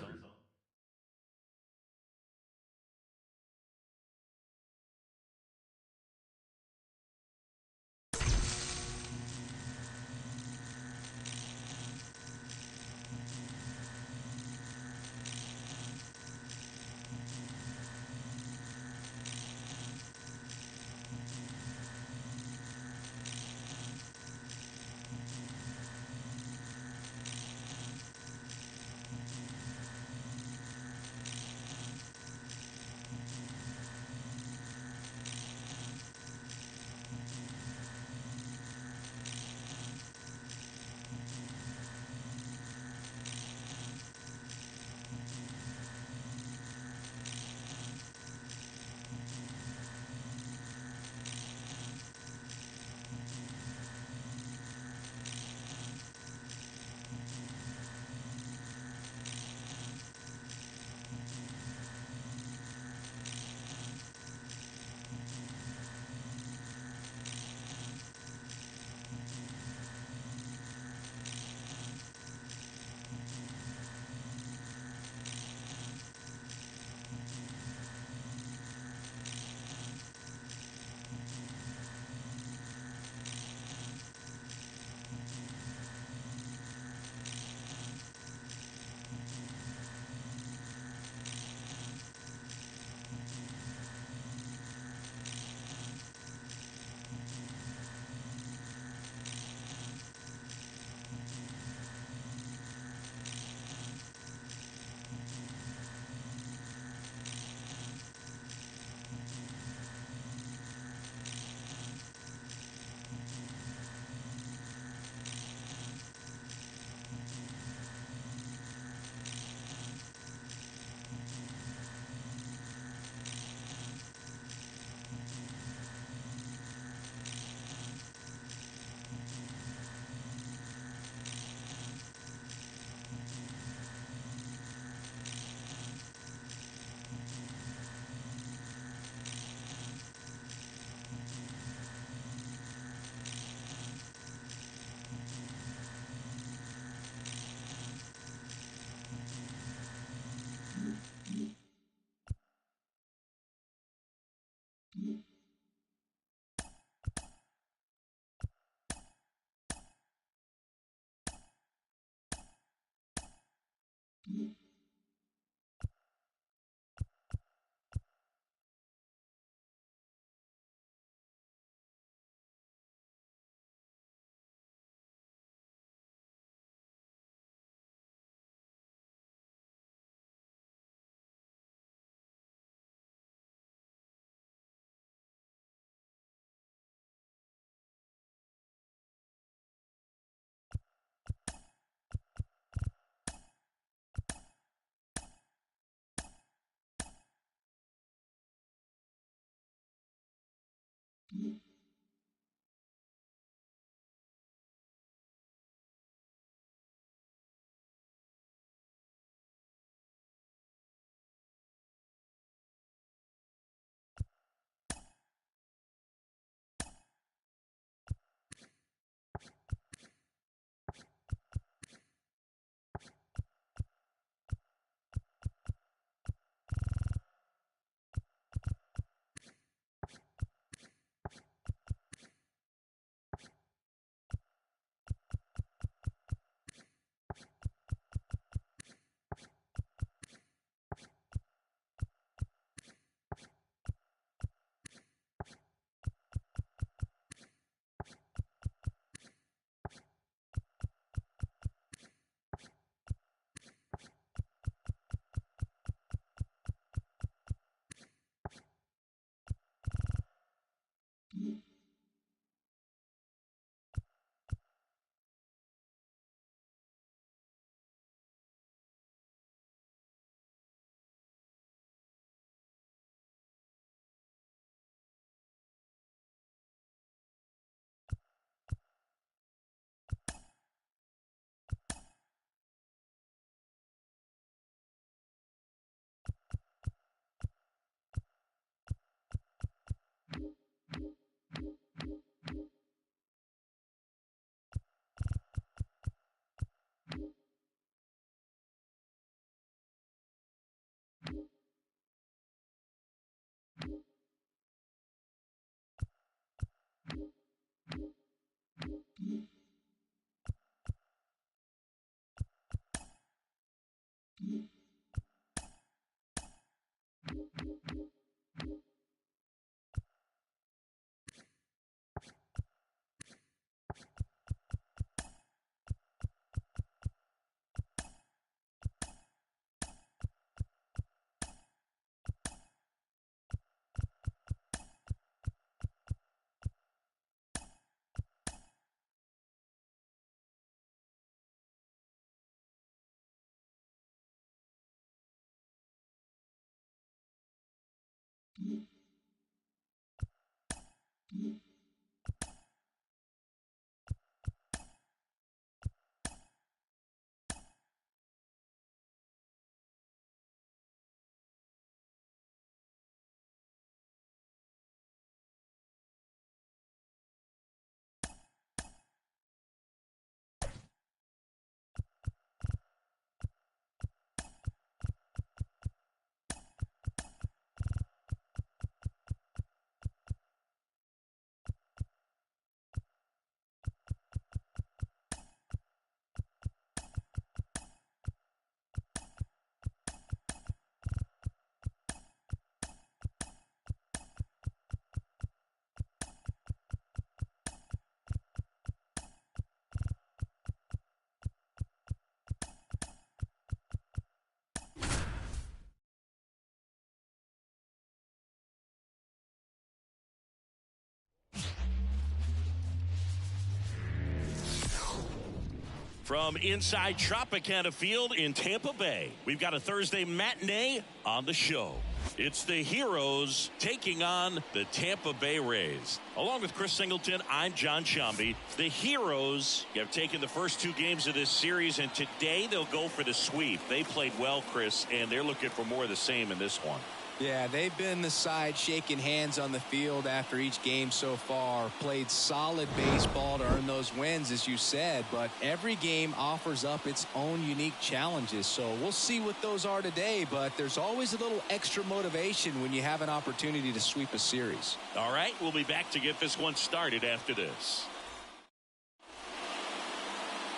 From inside Tropicana Field in Tampa Bay, we've got a Thursday matinee on the show. It's the Heroes taking on the Tampa Bay Rays. Along with Chris Singleton, I'm John Shambi. The Heroes have taken the first 2 games of this series, and today they'll go for the sweep. They played well, Chris, and they're looking for more of the same in this one. Yeah, they've been the side shaking hands on the field after each game so far. Played solid baseball to earn those wins, as you said, but every game offers up its own unique challenges. So we'll see what those are today, but there's always a little extra motivation when you have an opportunity to sweep a series. All right, we'll be back to get this one started after this.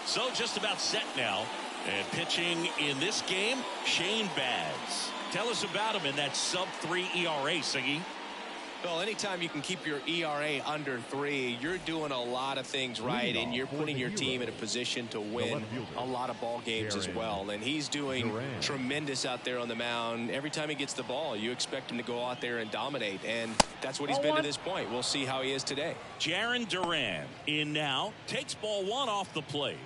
So just about set now, and pitching in this game, Shane Baz. Tell us about him in that sub-3 ERA, Siggy. Well, anytime you can keep your ERA under 3, you're doing a lot of things right, and you're putting your team in a position to win a lot of ball games as well. And he's doing tremendous out there on the mound. Every time he gets the ball, you expect him to go out there and dominate, and that's what he's been to this point. We'll see how he is today. Jarren Duran in now, takes ball 1 off the plate.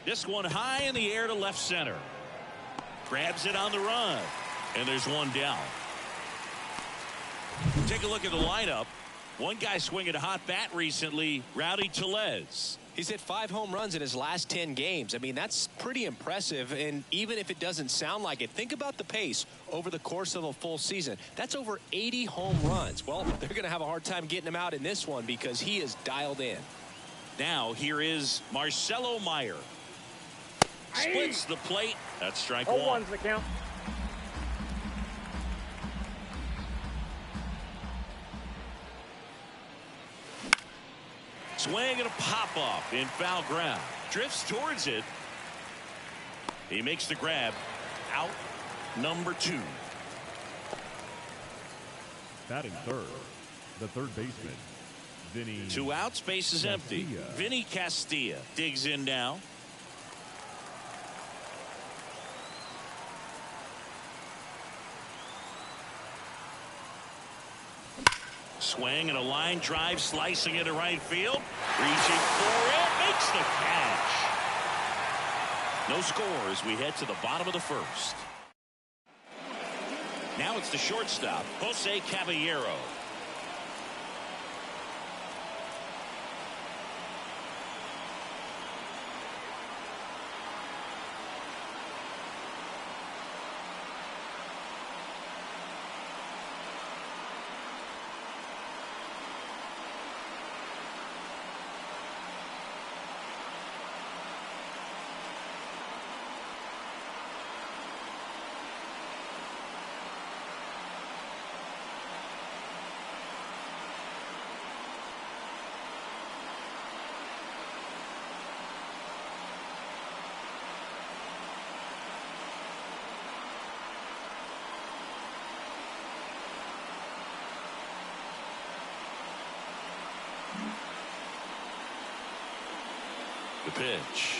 This one high in the air to left center. Grabs it on the run. And there's one down. Take a look at the lineup. One guy swinging a hot bat recently, Rowdy Tellez. He's hit 5 home runs in his last 10 games. I mean, that's pretty impressive. And even if it doesn't sound like it, think about the pace over the course of a full season. That's over 80 home runs. Well, they're going to have a hard time getting him out in this one because he is dialed in. Now, here is Marcelo Meyer. Splits the plate. That's strike 1. 0-1's the count. Swing and a pop-off in foul ground. Drifts towards it. He makes the grab. Out number 2. Batting third, the third baseman, Vinny. 2 outs, base is empty. Vinny Castilla digs in now. Swing and a line drive, slicing into right field. Reaching for it, makes the catch. No score as we head to the bottom of the first. Now it's the shortstop, Jose Caballero. The pitch.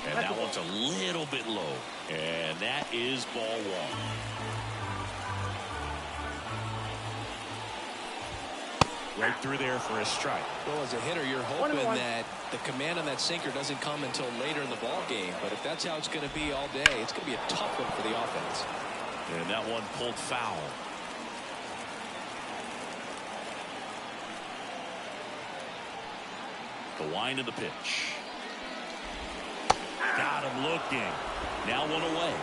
And that one's a little bit low. And that is ball 1. Right through there for a strike. Well, as a hitter, you're hoping that the command on that sinker doesn't come until later in the ball game. But if that's how it's going to be all day, it's going to be a tough one for the offense. And that one pulled foul. The wind of the pitch. Got him looking. Now one away.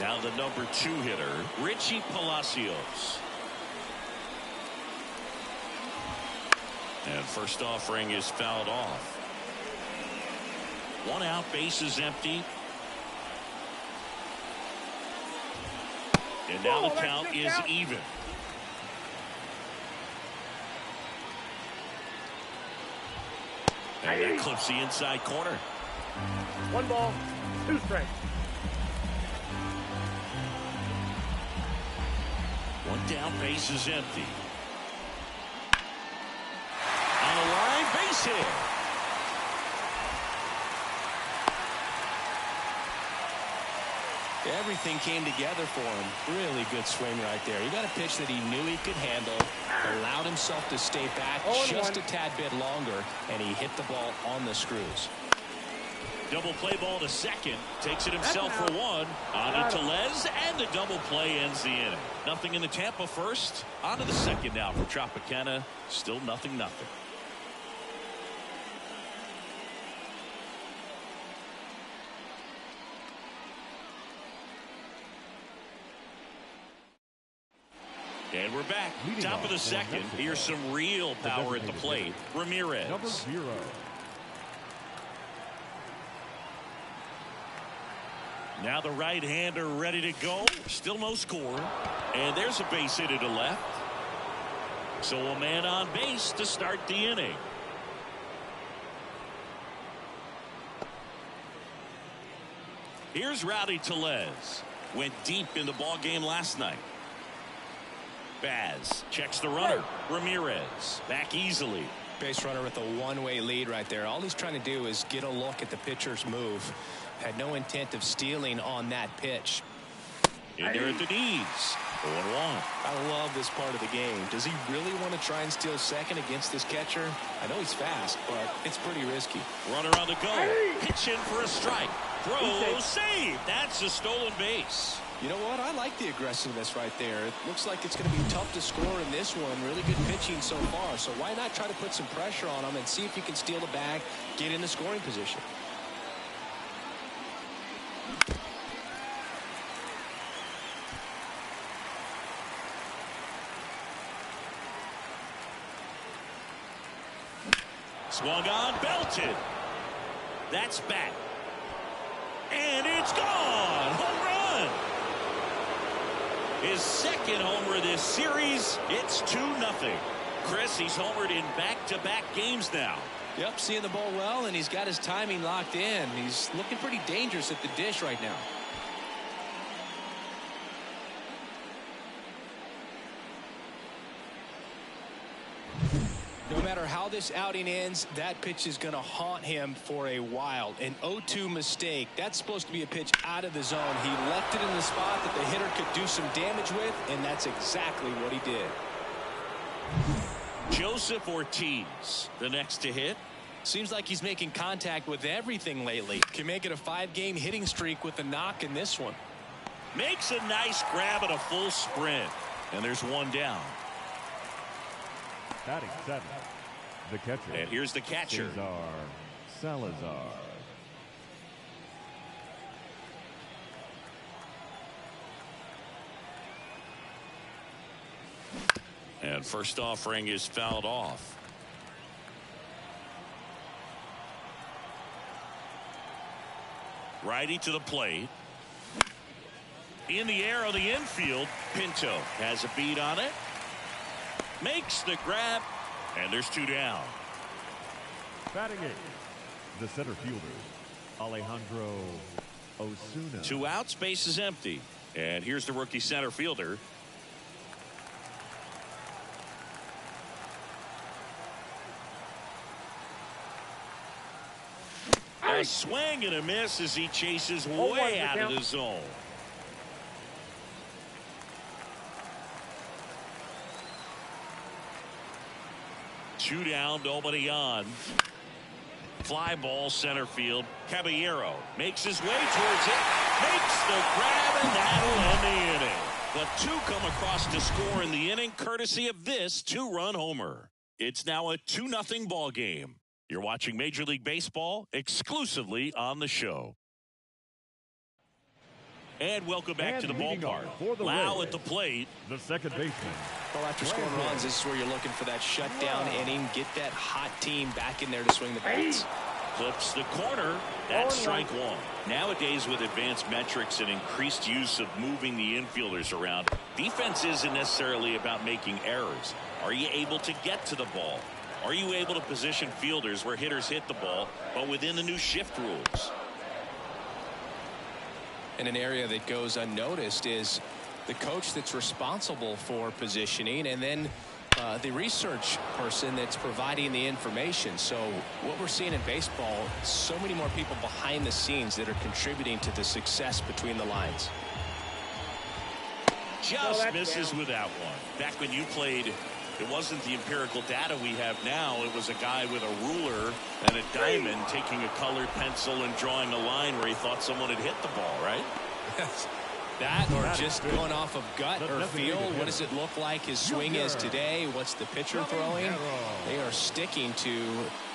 Now the number 2 hitter, Richie Palacios. And first offering is fouled off. 1 out, base is empty. And now the count is even. And that clips the inside corner. 1 ball, 2 strikes. 1 down, base is empty. On the line, base hit. Everything came together for him. Really good swing right there. He got a pitch that he knew he could handle, allowed himself to stay back just a tad bit longer, and he hit the ball on the screws. Double play ball to second. Takes it himself for 1. On to Tellez, and the double play ends the inning. Nothing in the Tampa first. On to the second now for Tropicana. Still 0-0. And we're back. Top of the second. Here's some real power at the plate. Ramirez. Number 0. Now the right-hander ready to go. Still no score. And there's a base hit to left. So a man on base to start the inning. Here's Rowdy Tellez. Went deep in the ball game last night. Baz checks the runner. Ramirez back easily. Base runner with a one-way lead right there. All he's trying to do is get a look at the pitcher's move. Had no intent of stealing on that pitch. In there at the knees. 0-1. I love this part of the game. Does he really want to try and steal second against this catcher? I know he's fast, but it's pretty risky. Runner on the go. Pitch in for a strike. Throw, save. That's a stolen base. You know what? I like the aggressiveness right there. It looks like it's going to be tough to score in this one. Really good pitching so far. So why not try to put some pressure on him and see if you can steal the bag, get in the scoring position. Swung on, belted. That's back. And it's gone. Home run. His second homer this series. It's 2-0. Chris, he's homered in back-to-back games now. Yep, seeing the ball well, and he's got his timing locked in. He's looking pretty dangerous at the dish right now. No matter how this outing ends, that pitch is going to haunt him for a while. An 0-2 mistake. That's supposed to be a pitch out of the zone. He left it in the spot that the hitter could do some damage with, and that's exactly what he did. Joseph Ortiz, the next to hit. Seems like he's making contact with everything lately. Can make it a 5-game hitting streak with a knock in this one. Makes a nice grab at a full sprint. And there's one down. Batting 7, the catcher. And here's the catcher. Cesar Salazar. And first offering is fouled off. Righty to the plate. In the air on the infield. Pinto has a beat on it. Makes the grab. And there's 2 down. Batting 8, the center fielder, Alejandro Osuna. 2 outs, base is empty. And here's the rookie center fielder. A swing and a miss as he chases way out of the zone. 2 down, nobody on. Fly ball center field. Caballero makes his way towards it. Makes the grab, and that'll end the inning. The 2 come across to score in the inning, courtesy of this 2-run homer. It's now a 2-0 ball game. You're watching Major League Baseball exclusively on the show. And welcome back to the ballpark. Lau at the plate. The second baseman. Well, after scoring runs, this is where you're looking for that shutdown inning. Get that hot team back in there to swing the bats. Clips the corner. That's strike 1. Nowadays, with advanced metrics and increased use of moving the infielders around, defense isn't necessarily about making errors. Are you able to get to the ball? Are you able to position fielders where hitters hit the ball, but within the new shift rules? And an area that goes unnoticed is the coach that's responsible for positioning, and then the research person that's providing the information. So what we're seeing in baseball, so many more people behind the scenes that are contributing to the success between the lines. Just misses with that one. Back when you played, it wasn't the empirical data we have now. It was a guy with a ruler and a diamond taking a colored pencil and drawing a line where he thought someone had hit the ball, right? That or just going off of gut or feel. What does it look like his swing is today? What's the pitcher throwing? They are sticking to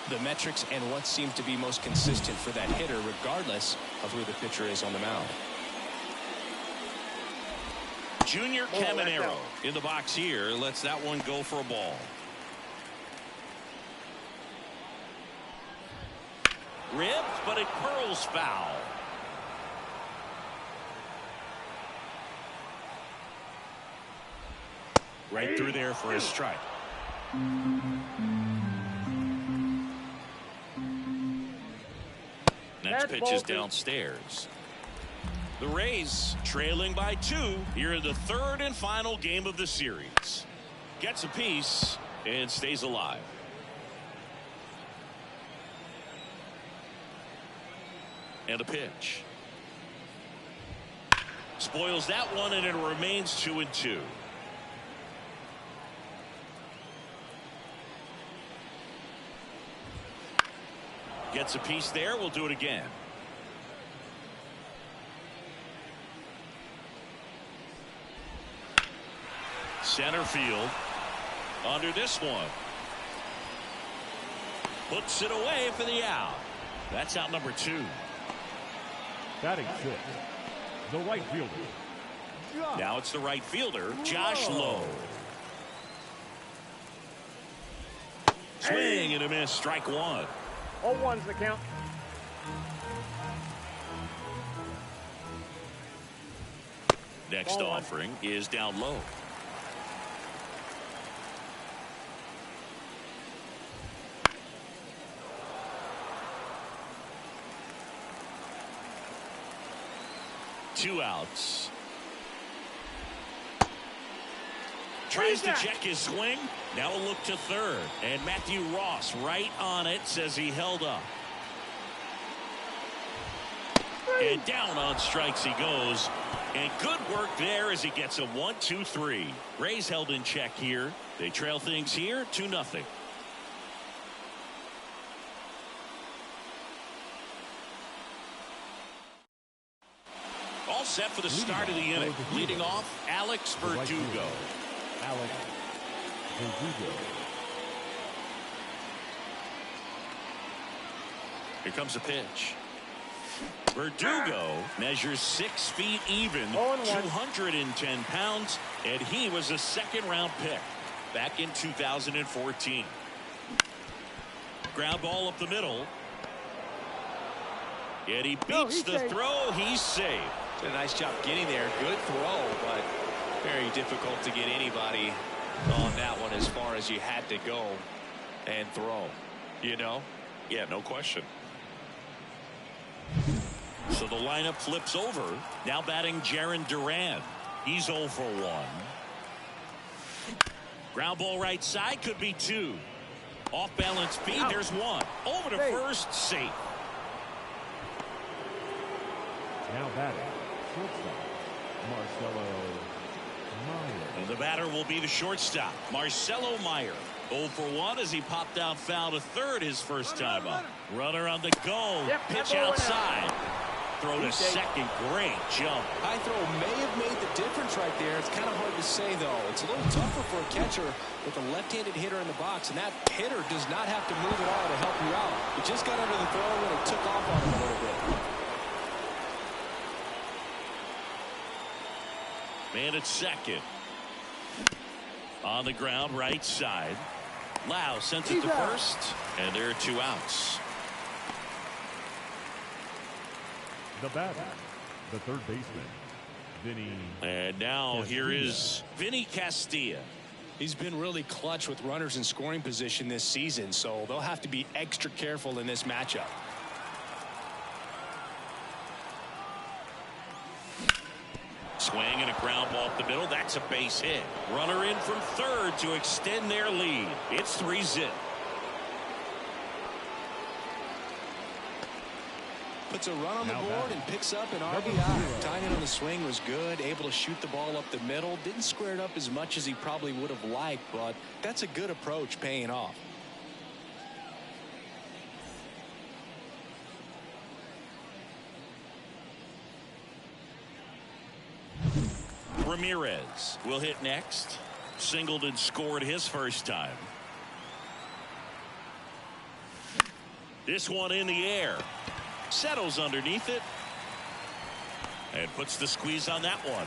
the metrics and what seems to be most consistent for that hitter, regardless of who the pitcher is on the mound. Junior Camino in the box here. Lets that one go for a ball. Ripped, but it curls foul. Right through there for a strike. Next pitch is downstairs. The Rays trailing by 2 here in the 3rd and final game of the series. Gets a piece and stays alive. And a pitch. Spoils that one, and it remains 2-2. Gets a piece there. We'll do it again. Center field. Under this one. Puts it away for the out. That's out number 2. Batting 6. The right fielder. Now it's the right fielder, Josh Lowe. Swing and a miss. Strike 1. 0-1's the count. Next offering is down low. Two outs. Tries to check his swing. Now a look to third. And Matthew Ross right on it, says he held up. And down on strikes he goes. And good work there as he gets a 1-2-3. Rays held in check here. They trail things here 2-0. All set for the start of the inning. Leading off, Alex Verdugo. Alex Verdugo. Here comes a pitch. Verdugo measures 6 feet even, 210 pounds, and he was a second-round pick back in 2014. Ground ball up the middle. And he beats the throw. He's safe. Did a nice job getting there. Good throw, but very difficult to get anybody on that one as far as you had to go and throw. You know? Yeah, no question. So the lineup flips over. Now batting Jarren Duran. He's 0 for 1. Ground ball right side, could be 2. Off balance feed, there's 1. Over to first, safe. Now batting, shortstop, Marcelo Meyer. And the batter will be the shortstop, Marcelo Meyer. 0 for 1 as he popped out foul to third his first time up. Runner on the go. Yep, Pitch outside. Throw to second. Great jump. High throw may have made the difference right there. It's kind of hard to say, though. It's a little tougher for a catcher with a left-handed hitter in the box, and that hitter does not have to move at all to help you out. He just got under the throw and it took off on him a little bit. Man at second. On the ground, right side. Lau sends it to first, and there are 2 outs. The batter, the third baseman, Vinny. And now Castilla. here is Vinny Castilla. He's been really clutch with runners in scoring position this season, so they'll have to be extra careful in this matchup. Swing and a ground ball up the middle. That's a base hit. Runner in from third to extend their lead. It's 3-0. Puts a run on the board and picks up an RBI. Timing on the swing was good. Able to shoot the ball up the middle. Didn't square it up as much as he probably would have liked, but that's a good approach, paying off. Ramirez will hit next. Singled and scored his first time. This one in the air. Settles underneath it. And puts the squeeze on that one.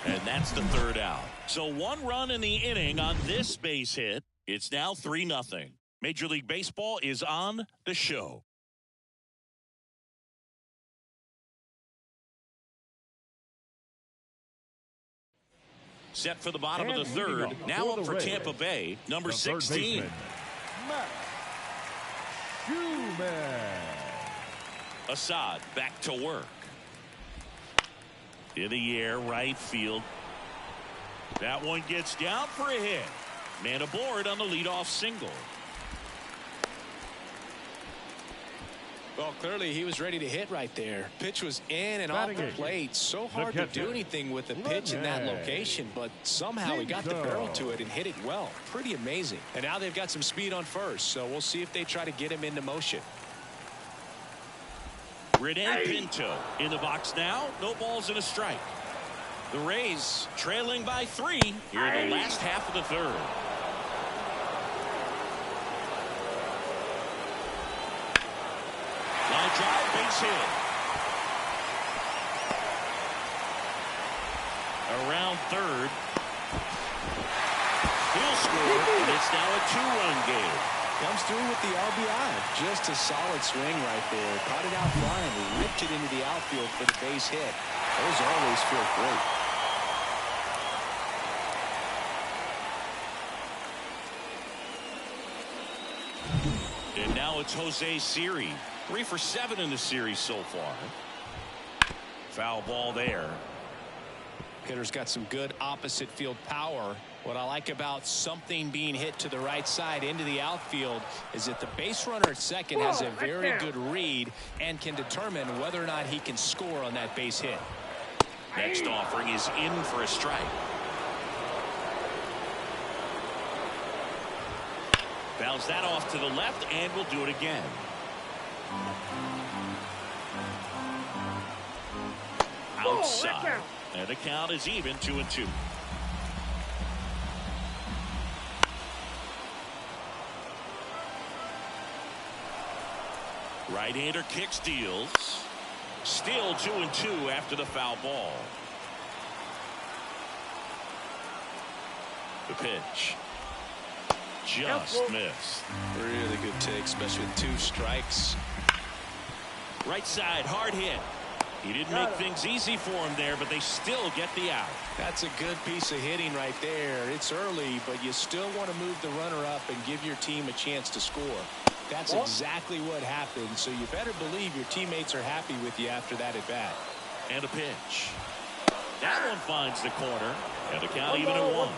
And that's the 3rd out. So 1 run in the inning on this base hit. It's now 3-0. Major League Baseball is on the show. Set for the bottom of the 3rd. Now up for Tampa Bay, number 16. Assad back to work. In the air, right field. That one gets down for a hit. Man aboard on the leadoff single. Well, clearly he was ready to hit right there. Pitch was in and off the plate. So hard to do anything with a pitch in that location, but somehow he got the barrel to it and hit it well. Pretty amazing. And now they've got some speed on first, so we'll see if they try to get him into motion. Rene Pinto in the box now. No balls and a strike. The Rays trailing by 3 here in the last half of the 3rd. Line drive, base hit. Around 3rd. He'll score, and it's now a 2-run game. Comes through with the RBI. Just a solid swing right there. Caught it out flying. Ripped it into the outfield for the base hit. Those always feel great. And now it's Jose Siri. 3 for 7 in the series so far. Foul ball there. Hitter's got some good opposite field power. What I like about something being hit to the right side into the outfield is that the base runner at second has a very good read and can determine whether or not he can score on that base hit. Next offering is in for a strike. Bounce that off to the left, and we'll do it again. Outside. And the count is even, 2-2. Right-hander kicks, deals. Still 2-2 after the foul ball. The pitch. Just missed. Really good take, especially with 2 strikes. Right side, hard hit. He didn't make things easy for him there, but they still get the out. That's a good piece of hitting right there. It's early, but you still want to move the runner up and give your team a chance to score. That's exactly what happened, so you better believe your teammates are happy with you after that at bat. And a pitch. That one finds the corner, and the count even at 1.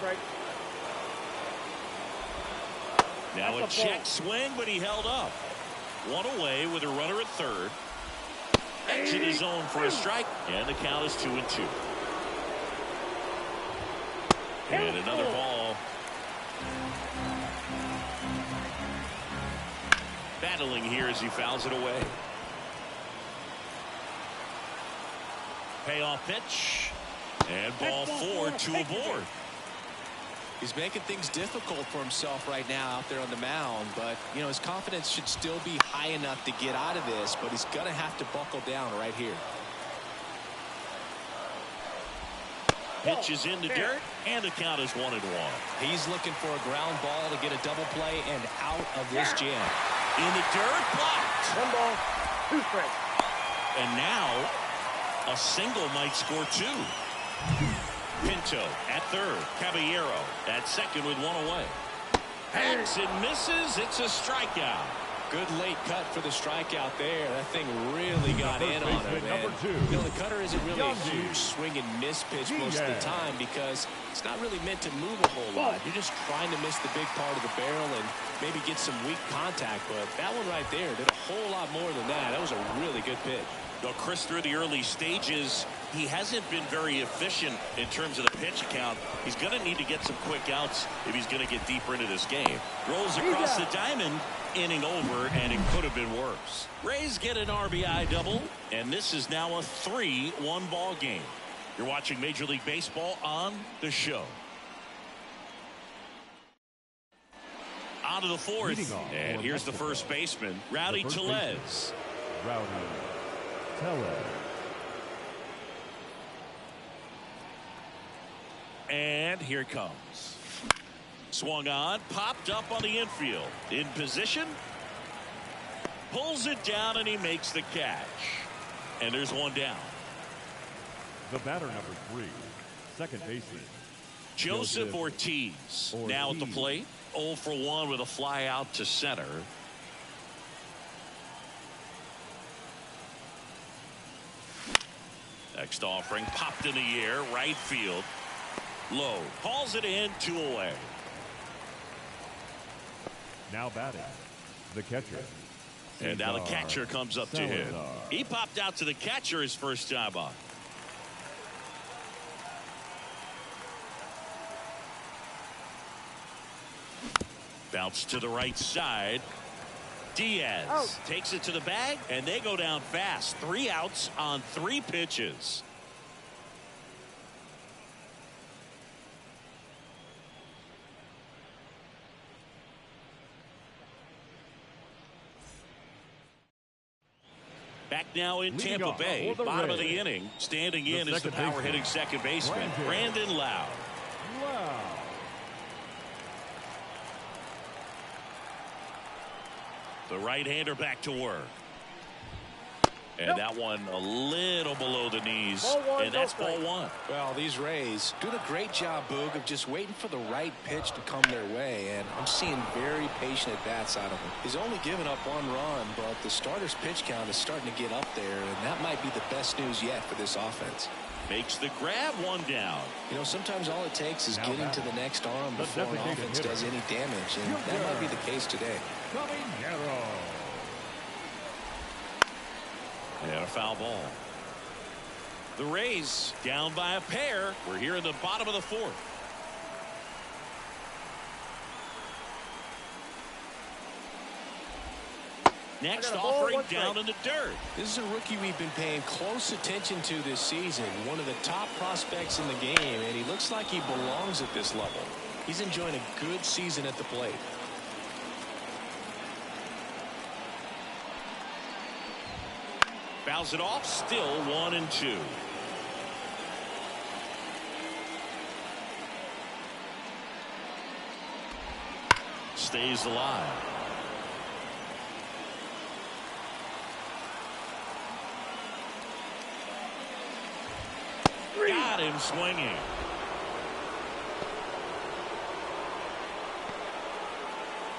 Now a check swing, but he held up. 1 away with a runner at third. Exit his zone for a strike, and the count is 2-2. And another ball. battling here as he fouls it away. Payoff pitch. And ball 4 to a board. He's making things difficult for himself right now out there on the mound, but you know his confidence should still be high enough to get out of this, but he's gonna have to buckle down right here. Pitch is in the dirt, and the count is 1-1. He's looking for a ground ball to get a double play and out of this jam. In the dirt, blocked. 1 ball, 2 strikes. And now a single might score 2. Pinto at third. Caballero at second with 1 away. Hacks and misses. It's a strikeout. Good late cut for the strikeout there. That thing really got in on him, man. You know, the cutter isn't really a huge swing and miss pitch most of the time because it's not really meant to move a whole lot. You're just trying to miss the big part of the barrel and maybe get some weak contact. But that one right there did a whole lot more than that. That was a really good pitch. Well, Chris, through the early stages, he hasn't been very efficient in terms of the pitch count. He's going to need to get some quick outs if he's going to get deeper into this game. Rolls across the diamond, inning over, and it could have been worse. Rays get an RBI double, and this is now a 3-1 ball game. You're watching Major League Baseball on the show. On to the fourth, and here's the first baseman, Rowdy Tellez. Rowdy Tellez. And here it comes. Swung on, popped up on the infield. In position. Pulls it down, and he makes the catch. And there's one down. The batter, number 3, second baseman, Joseph Ortiz. Now at the plate. 0 for 1 with a fly out to center. Next offering popped in the air, right field. Low. Calls it in, 2 away. Now batting, the catcher. And now the catcher comes up to him. He popped out to the catcher his first time up. Bounce to the right side. Diaz takes it to the bag, and they go down fast. 3 outs on 3 pitches. Back now in Tampa Bay, bottom of the inning. Standing in is the power hitting second baseman, Brandon Lowe. The right-hander back to work. And that one a little below the knees. And that's ball 1. Well, these Rays doing a great job, Boog, of just waiting for the right pitch to come their way. And I'm seeing very patient at-bats out of him. He's only given up 1 run, but the starter's pitch count is starting to get up there. And that might be the best news yet for this offense. Makes the grab, 1 down. You know, sometimes all it takes is getting to the next arm before an offense does any damage. And that might be the case today. Camino. And a foul ball. The Rays down by a pair. We're here in the bottom of the 4th. Next offering down in the dirt. This is a rookie we've been paying close attention to this season. One of the top prospects in the game, and he looks like he belongs at this level. He's enjoying a good season at the plate. Fouls it off, still 1-2. Stays alive. Got him swinging.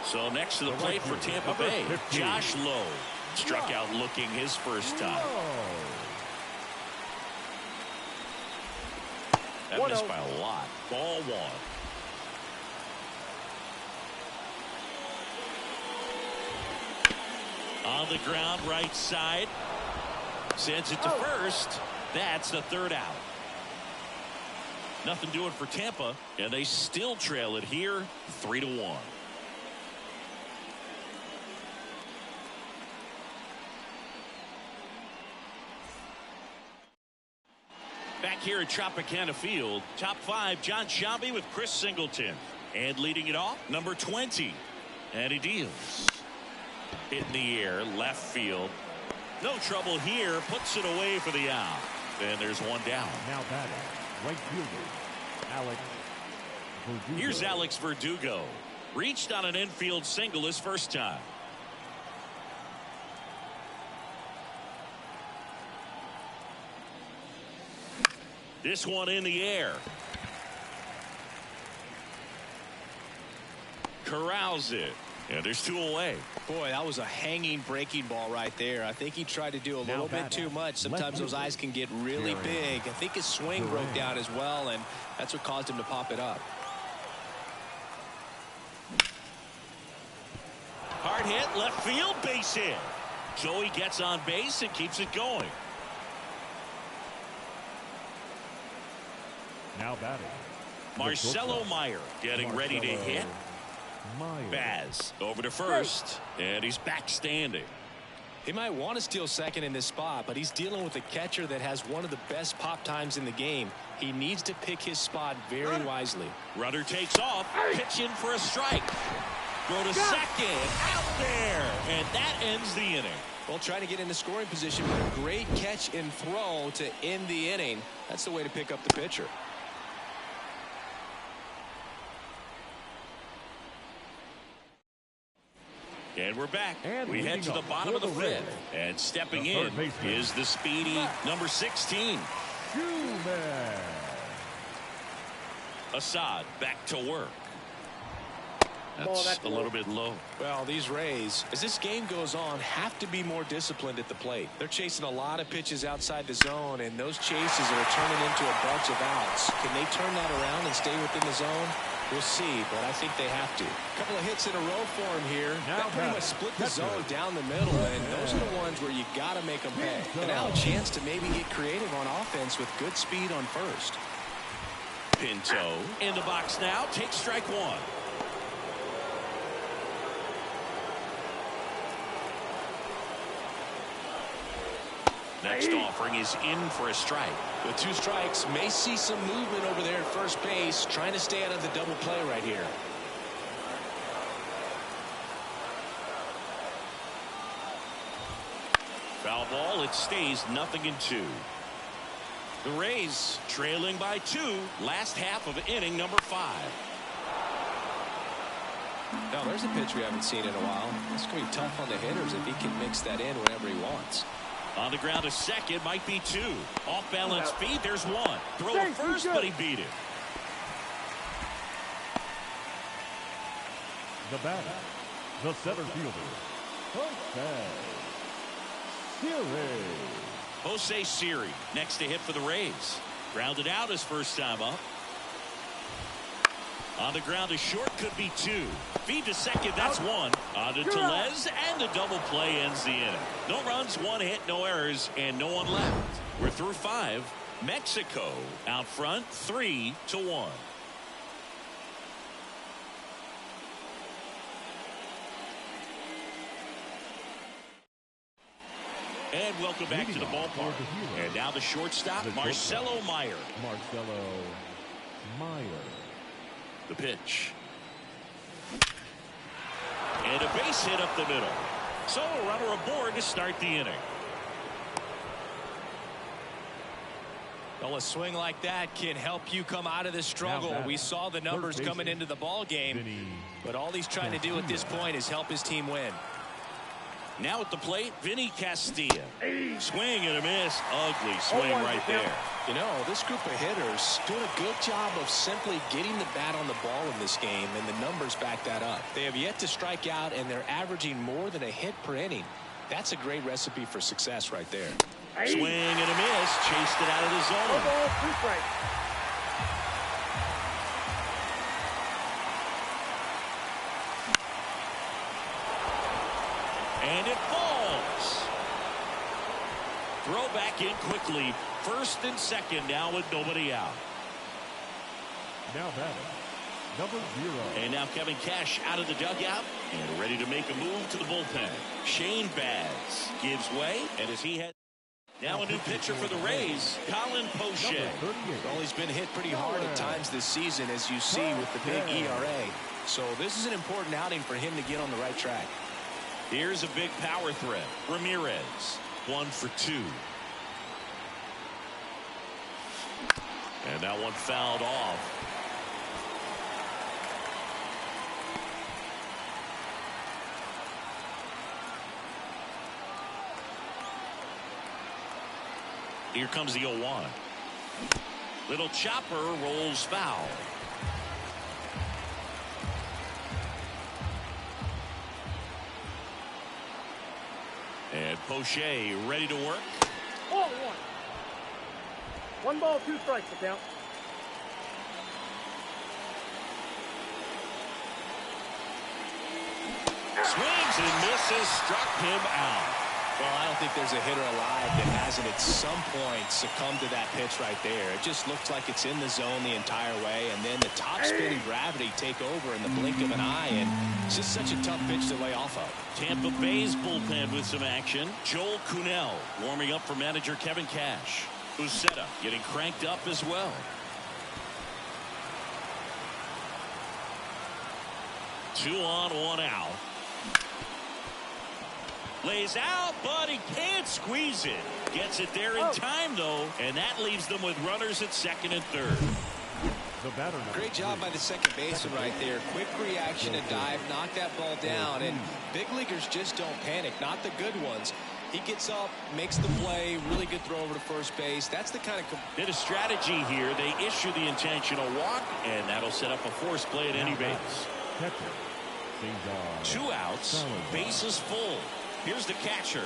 So next to the plate for Tampa Bay, Josh Lowe. Struck out looking his first time. That missed by a lot. Ball 1. On the ground, right side. Sends it to first. That's the 3rd out. Nothing doing for Tampa, and they still trail it here 3-1. Back here at Tropicana Field, top 5, John Sciambi with Chris Singleton. And leading it off, number 20. And he deals. Hit in the air, left field. No trouble here, puts it away for the out. And there's one down. Now batting, right fielder, Alex Verdugo. Here's Alex Verdugo. Reached on an infield single his first time. This one in the air. Corrals it. And there's 2 away. Boy, that was a hanging breaking ball right there. I think he tried to do a little bit too much. Sometimes those eyes can get really big. I think his swing broke down as well, and that's what caused him to pop it up. Hard hit, left field, base hit. Joey gets on base and keeps it going. Now batting, Marcelo Meyer getting ready to hit. Baz over to first, and he's back standing. He might want to steal second in this spot, but he's dealing with a catcher that has one of the best pop times in the game. He needs to pick his spot very wisely. Runner takes off, pitch in for a strike. Throw to second, out there, and that ends the inning. Well, trying to get into scoring position, but a great catch and throw to end the inning. That's the way to pick up the pitcher. And we're back. And we head to the bottom of the 5th. And stepping in is the speedy number 16. Schumann. Assad back to work. That's a little bit low. Well, these Rays, as this game goes on, have to be more disciplined at the plate. They're chasing a lot of pitches outside the zone, and those chases are turning into a bunch of outs. Can they turn that around and stay within the zone? We'll see, but I think they have to. A couple of hits in a row for him here. That pretty much split the zone down the middle, and those are the ones where you got to make them pay. And now a chance to maybe get creative on offense with good speed on first. Pinto in the box now. Takes strike 1. Next offering is in for a strike. With 2 strikes, may see some movement over there at first base, trying to stay out of the double play right here. Foul ball, it stays 0-2. The Rays trailing by 2, last half of inning number 5. Now there's a pitch we haven't seen in a while. It's going to be tough on the hitters if he can mix that in whenever he wants. On the ground to second, might be 2. Off balance feed, there's 1. Throw to first, but he beat it. The batter, the center fielder, Jose Siri next to hit for the Rays. Grounded out his first time up. On the ground to short, could be 2. Feed to second, that's 1. On to Tellez, and the double play ends the inning. No runs, 1 hit, no errors, and no one left. We're through 5. Mexico out front, 3-1. And welcome back to the ballpark. And now the shortstop, Marcelo Meyer. The pitch. And a base hit up the middle. So a runner aboard to start the inning. Well, a swing like that can help you come out of this struggle. We saw the numbers coming into the ball game, but all he's trying to do at this point is help his team win. Now at the plate, Vinny Castilla. Swing and a miss. Ugly swing right there. You know, this group of hitters doing a good job of simply getting the bat on the ball in this game, and the numbers back that up. They have yet to strike out, and they're averaging more than a hit per inning. That's a great recipe for success right there. Swing and a miss. Chased it out of the zone. And it falls. Throw back in quickly. First and second now with nobody out. Now batting, number 0. And now Kevin Cash out of the dugout and ready to make a move to the bullpen. Shane Baz gives way, and as he heads. Now a new pitcher for the Rays, Colin Poche. Well, he's been hit pretty hard at times this season, as you see with the big ERA. So this is an important outing for him to get on the right track. Here's a big power threat. Ramirez, 1 for 2. And that one fouled off. Here comes the 0-1. Little chopper rolls foul. And Poche ready to work. 0-1. 1 ball, 2 strikes, the count. Swings and misses, struck him out. Well, I don't think there's a hitter alive that hasn't at some point succumbed to that pitch right there. It just looks like it's in the zone the entire way, and then the top spinning gravity take over in the blink of an eye, and it's just such a tough pitch to lay off of. Tampa Bay's bullpen with some action. Joel Kuhnel warming up for manager Kevin Cash. Uceta getting cranked up as well. Two on, 1 out. Lays out, but he can't squeeze it. Gets it there in time, though, and that leaves them with runners at second and third. Great job by the second baseman right there. Quick reaction and dive, knock that ball down, and big leaguers just don't panic, not the good ones. He gets up, makes the play, really good throw over to first base. That's the kind of... Bit of strategy here. They issue the intentional walk, and that'll set up a force play at any base. 2 outs, bases full. Here's the catcher.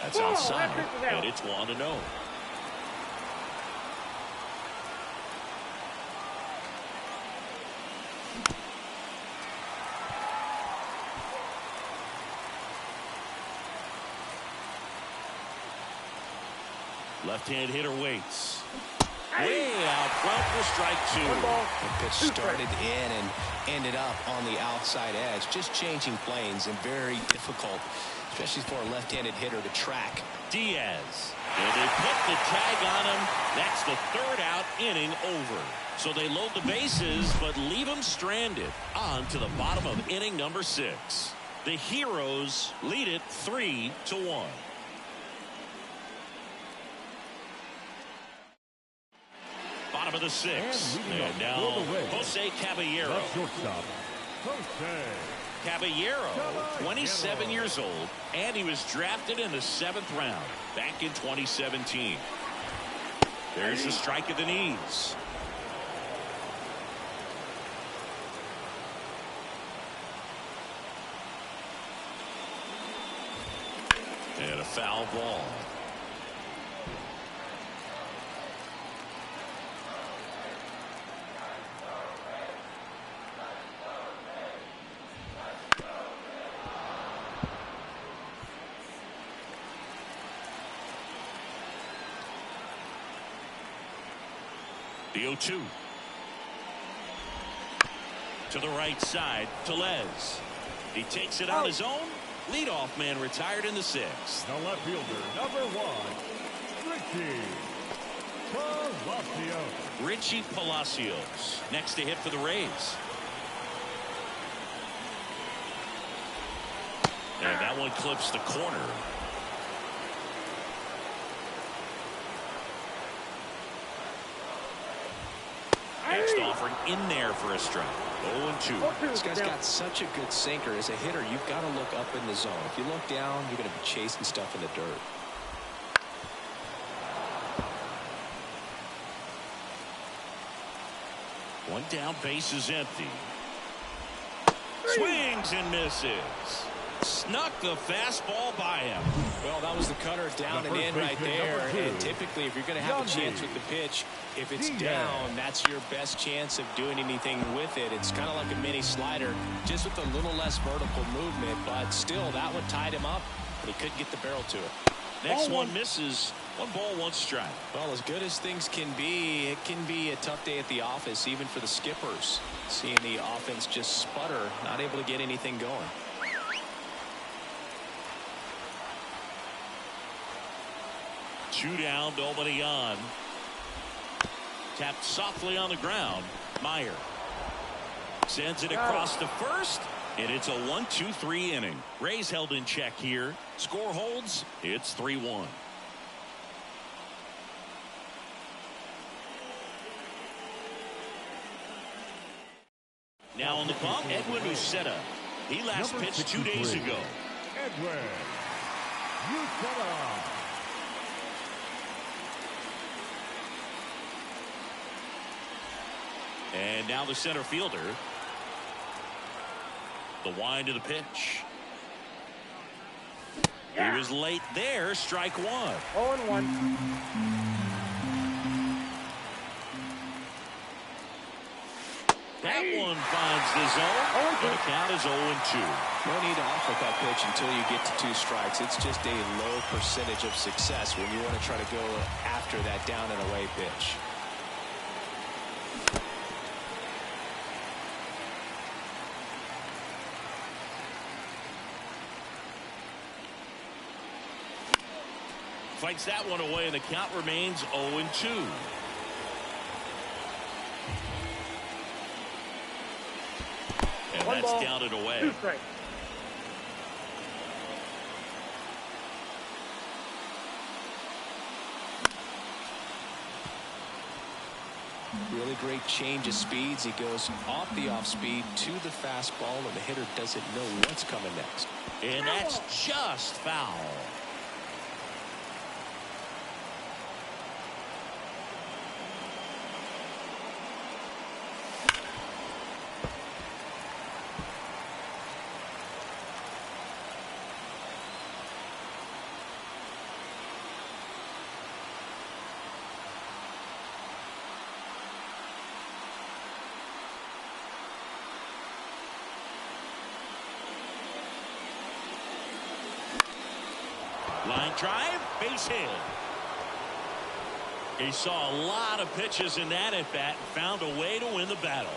That's outside, and it's 1-0. Left-hand hitter waits. Way out front for strike 2. The pitch started in and ended up on the outside edge. Just changing planes and very difficult, especially for a left-handed hitter to track. Diaz. And they put the tag on him. That's the 3rd out, inning over. So they load the bases, but leave him stranded. On to the bottom of inning number 6. The Heroes lead it 3-1. Bottom of the 6th. And now Jose Caballero. Caballero, 27 years old, and he was drafted in the 7th round back in 2017. There's the strike at the knees. And a foul ball. The 0-2. To the right side, Tellez. He takes it on his own. Leadoff man retired in the 6th. The left fielder, number 1, Richie Palacios. Next to hit for the Rays. And that one clips the corner. Next offering in there for a strike. 0-2. This guy's got such a good sinker. As a hitter, you've got to look up in the zone. If you look down, you're going to be chasing stuff in the dirt. One down, base is empty. Swings and misses. Snuck the fastball by him. Well, that was the cutter down and in right there. And typically, if you're going to have a chance with the pitch, if it's down, that's your best chance of doing anything with it. It's kind of like a mini slider, just with a little less vertical movement. But still, that one tied him up, and he couldn't get the barrel to it. Next one misses. 1 ball, 1 strike. Well, as good as things can be, it can be a tough day at the office, even for the skippers. Seeing the offense just sputter, not able to get anything going. Two down, nobody on. Tapped softly on the ground. Meyer sends it across to first, and it's a 1-2-3 inning. Rays held in check here. Score holds. It's 3-1. Now on the bump, Edwin Uceta. He last pitched 2 days ago. Edwin Uceta. And now the center fielder. The wind to the pitch. He was late there. Strike 1. 0-1. That one finds the zone. And the count is 0-2. No need to offer that pitch until you get to 2 strikes. It's just a low percentage of success when you want to try to go after that down and away pitch. Fights that one away, and the count remains 0-2. And 1 that's ball, down and away. 2 strikes. Really great change of speeds. He goes off the off speed to the fastball, and the hitter doesn't know what's coming next. And that's just foul. Line drive, base hit. He saw a lot of pitches in that at bat and found a way to win the battle.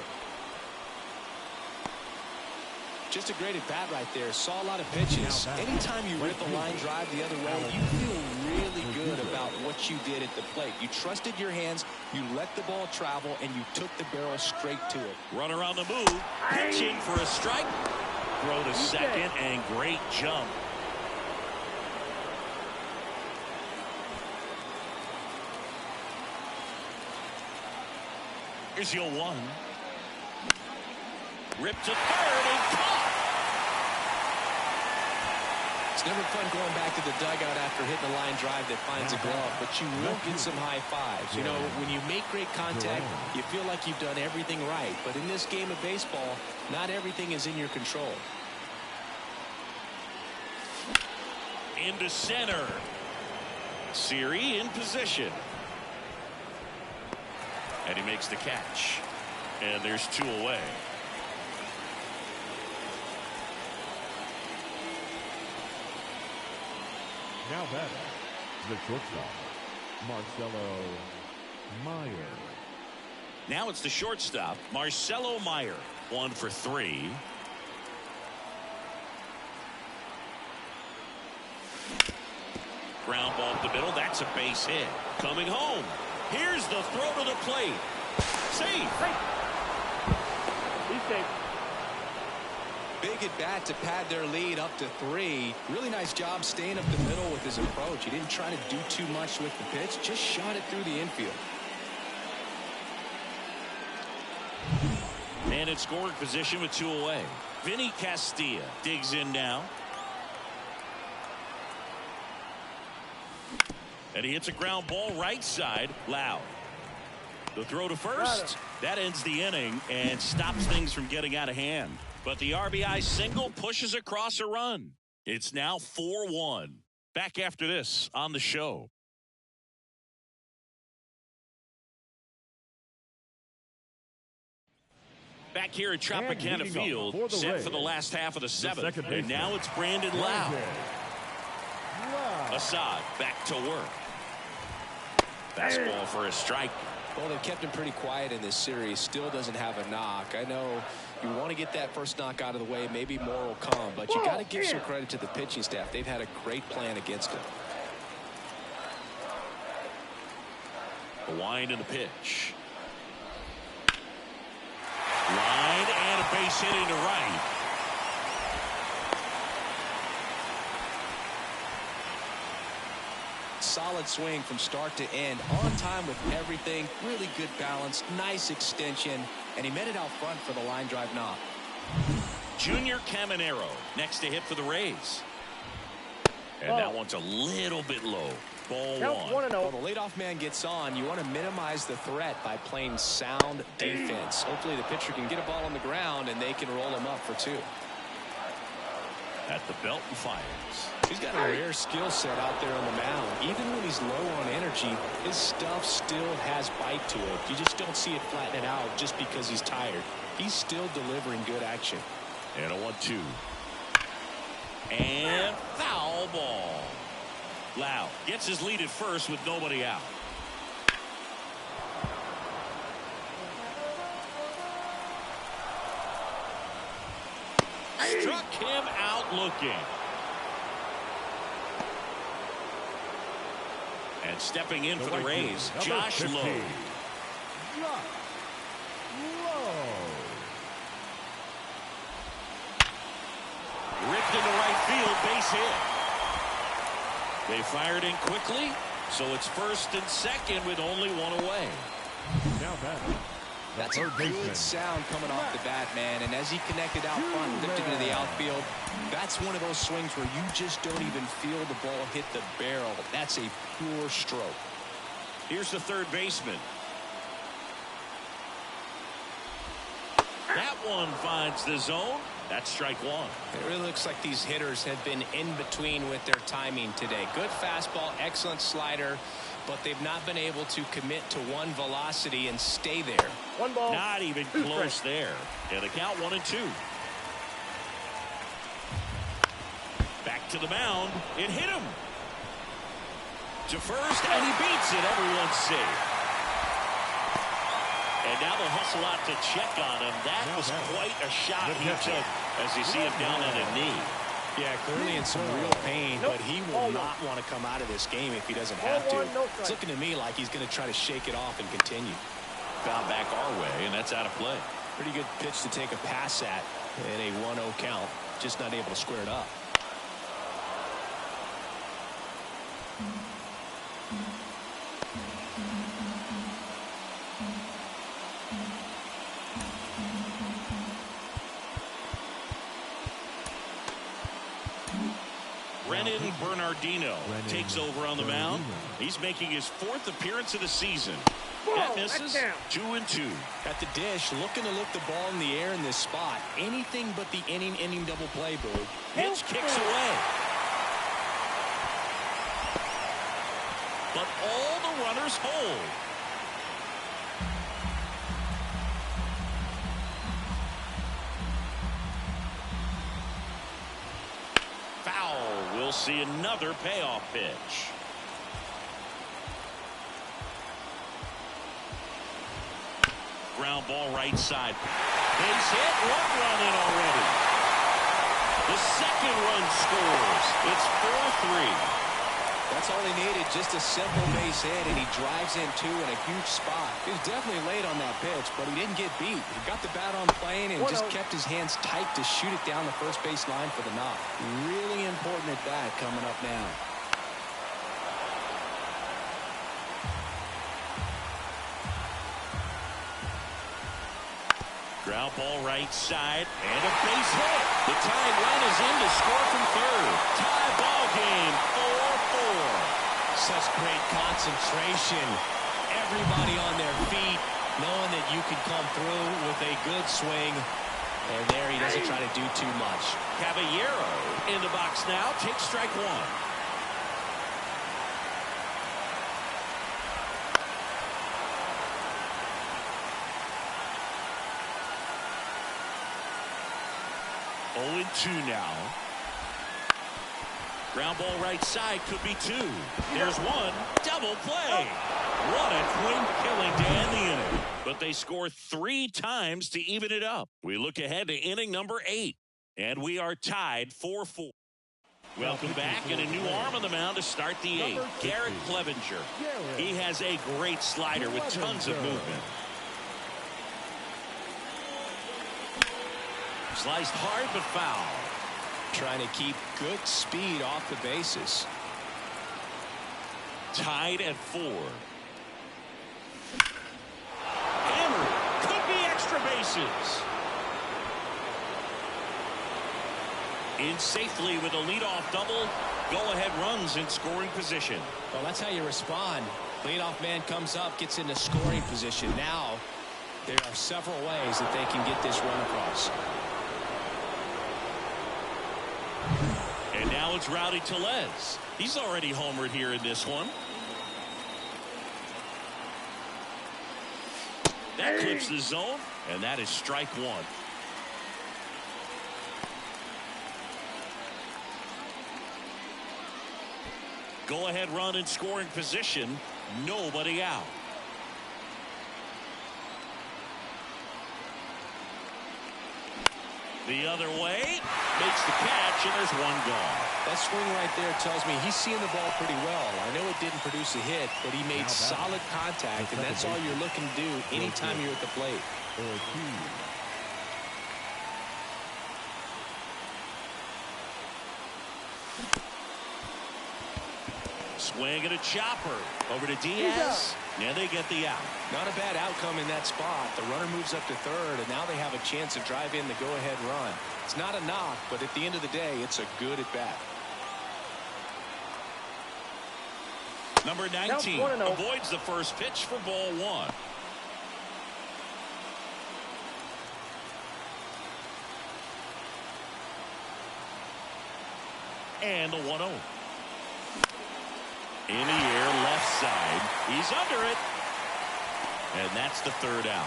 Just a great at bat right there. Saw a lot of pitches. Anytime you rip a line drive the other way, you feel really good about what you did at the plate. You trusted your hands, you let the ball travel, and you took the barrel straight to it. Runner on the move, pitching for a strike. Throw to second, and great jump. Here's your 1. Ripped to third and caught. It's never fun going back to the dugout after hitting a line drive that finds a glove, but you will get some high fives. You know, when you make great contact, you feel like you've done everything right. But in this game of baseball, not everything is in your control. Into center. Serie in position. And he makes the catch. And there's 2 away. Now batting, the shortstop, Marcelo Meyer. Now it's the shortstop, Marcelo Meyer. 1 for 3. Ground ball up the middle. That's a base hit. Coming home. Here's the throw to the plate. Safe. He's safe. Big at bat to pad their lead up to 3. Really nice job staying up the middle with his approach. He didn't try to do too much with the pitch, just shot it through the infield. And in scoring position with 2 away. Vinny Castilla digs in now. And he hits a ground ball right side. Loud. The throw to first. That ends the inning and stops things from getting out of hand. But the RBI single pushes across a run. It's now 4-1. Back after this on the show. Back here at Tropicana Field, set for the last half of the 7th. And now it's Brandon Lowe. Assad back to work. Fastball for a strike. Well, they've kept him pretty quiet in this series. Still doesn't have a knock. I know you want to get that first knock out of the way. Maybe more will come, but you got to give some credit to the pitching staff. They've had a great plan against him. The wind and the pitch. Line and a base hit into right. Solid swing from start to end, on time with everything. Really good balance, nice extension, and he met it out front for the line drive knock. Junior Camino next to hit for the Rays. And that one's a little bit low. Ball one. Well, the leadoff man gets on. You want to minimize the threat by playing sound defense. Hopefully the pitcher can get a ball on the ground and they can roll him up for 2. At the belt and fires. He's got a rare skill set out there on the mound. Even when he's low on energy, his stuff still has bite to it. You just don't see it flatten it out just because he's tired. He's still delivering good action. And a 1-2. And foul ball. Lau gets his lead at first with nobody out. Struck him out looking. And stepping in for the Rays, Josh Lowe. Ripped into right field, base hit. They fired in quickly, so it's first and second with only one away. Now that's a good sound coming off the bat, man. And as he connected out front, lifted into the outfield, that's one of those swings where you just don't even feel the ball hit the barrel. That's a pure stroke. Here's the third baseman. That one finds the zone. That's strike one. It really looks like these hitters have been in between with their timing today. Good fastball, excellent slider, but they've not been able to commit to one velocity and stay there. One ball. Not even close there. And the count 1-2. Back to the mound. It hit him. To first, and he beats it. Everyone's safe. And now they'll hustle out to check on him. That was quite a shot he took as you see him down on a knee. Yeah, clearly in some real pain, but he will not want to come out of this game if he doesn't have to. It's looking to me like he's going to try to shake it off and continue. Foul back our way, and that's out of play. Pretty good pitch to take a pass at in a 1-0 count. Just not able to square it up. Bernardino takes over on the mound. He's making his 4th appearance of the season. That misses. 2-2. At the dish, looking to lift the ball in the air in this spot. Anything but the inning double play, Boo. Pitch kicks away. But all the runners hold. We'll see another payoff pitch. Ground ball right side. Base hit. 1 run in already. The second run scores. It's 4-3. That's all he needed, just a simple base hit, and he drives in 2 in a huge spot. He was definitely late on that pitch, but he didn't get beat. He got the bat on plane and just kept his hands tight to shoot it down the first base line for the knock. Really important at bat coming up now. Ground ball right side, and a base hit. The tying run is in to score from third. Tie ball game, 4-4. Such great concentration. Everybody on their feet, knowing that you can come through with a good swing. And there he doesn't try to do too much. Caballero in the box now, takes strike 1. Oh, 2 now. Ground ball right side, could be two. There's one. Double play. What a twin killing to end the inning. But they score 3 times to even it up. We look ahead to inning number 8. And we are tied 4-4. Welcome back, and a new arm on the mound to start the 8th. Garrett Clevenger. He has a great slider with tons of movement. Sliced hard but foul. Trying to keep good speed off the bases. Tied at 4. Hammered. Could be extra bases. In safely with a leadoff double. Go-ahead runs in scoring position. Well, that's how you respond. Leadoff man comes up, gets into scoring position. Now, there are several ways that they can get this run across. And now it's Rowdy Tellez. He's already homered here in this one. That clips the zone, and that is strike 1. Go-ahead run in scoring position. Nobody out. The other way. Makes the catch, and there's one gone. That swing right there tells me he's seeing the ball pretty well. I know it didn't produce a hit, but he made solid contact, and that's all you're looking to do anytime you're at the plate. Swing and a chopper. Over to Diaz. Now they get the out. Not a bad outcome in that spot. The runner moves up to third, and now they have a chance to drive in the go-ahead run. It's not a knock, but at the end of the day, it's a good at-bat. Number 19 avoids the first pitch for ball 1. And the 1-0. In the air, left side. He's under it. And that's the third out.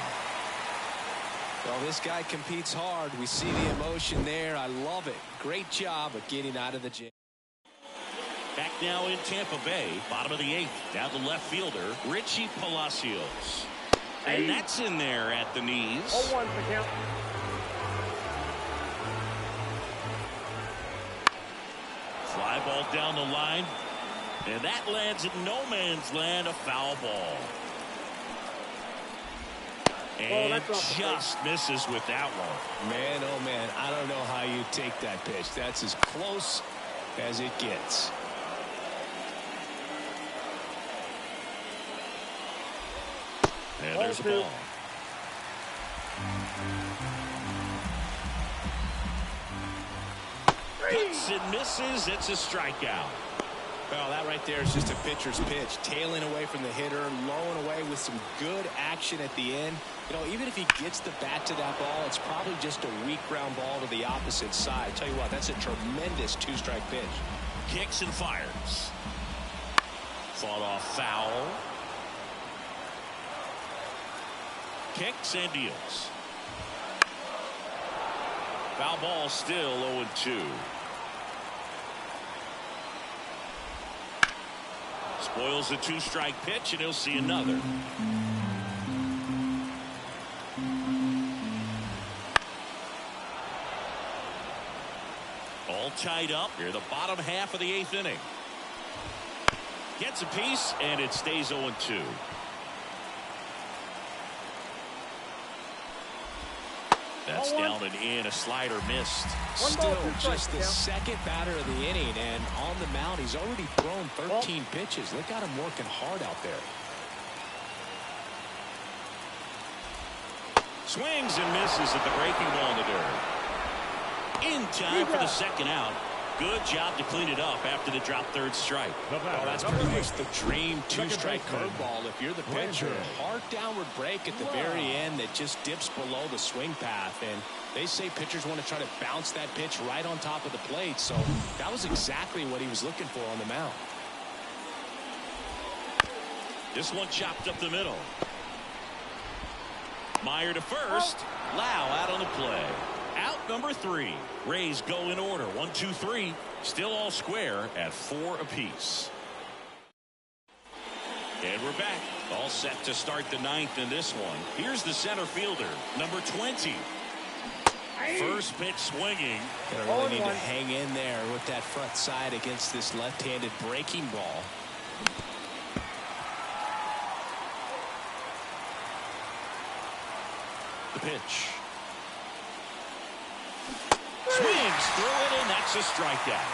Well, this guy competes hard. We see the emotion there. I love it. Great job of getting out of the jam. Back now in Tampa Bay, bottom of the 8th. Down the left fielder, Richie Palacios. And that's in there at the knees. 0-1 for count. Fly ball down the line. And that lands in no man's land, a foul ball. And just misses with that one. Man, oh man, I don't know how you take that pitch. That's as close as it gets. And there's a ball. Hits and misses. It's a strikeout. Well, that right there is just a pitcher's pitch. Tailing away from the hitter, lowing away with some good action at the end. You know, even if he gets the bat to that ball, it's probably just a weak ground ball to the opposite side. Tell you what, that's a tremendous 2-strike pitch. Kicks and fires. Fought off foul. Kicks and deals. Foul ball still 0-2. Spoils the 2-strike pitch, and he'll see another. All tied up here, the bottom half of the 8th inning. Gets a piece, and it stays 0-2. That's down and in. A slider missed. Still just the second batter of the inning, and on the mound, he's already thrown 13 pitches. They got him working hard out there. Swings and misses at the breaking ball in the dirt. In time for the second out. Good job to clean it up after the drop third strike. Well, that's pretty much the dream 2-strike curveball. If you're the pitcher, hard downward break at the very end that just dips below the swing path. And they say pitchers want to try to bounce that pitch right on top of the plate. So that was exactly what he was looking for on the mound. This one chopped up the middle. Meyer to first. Lau out on the play. Out number 3. Rays go in order. 1, 2, 3. Still all square at 4 apiece. And we're back. All set to start the 9th in this one. Here's the center fielder, number 20. First pitch swinging. Gonna really need to hang in there with that front side against this left-handed breaking ball. The pitch. Swings through it, and that's a strikeout.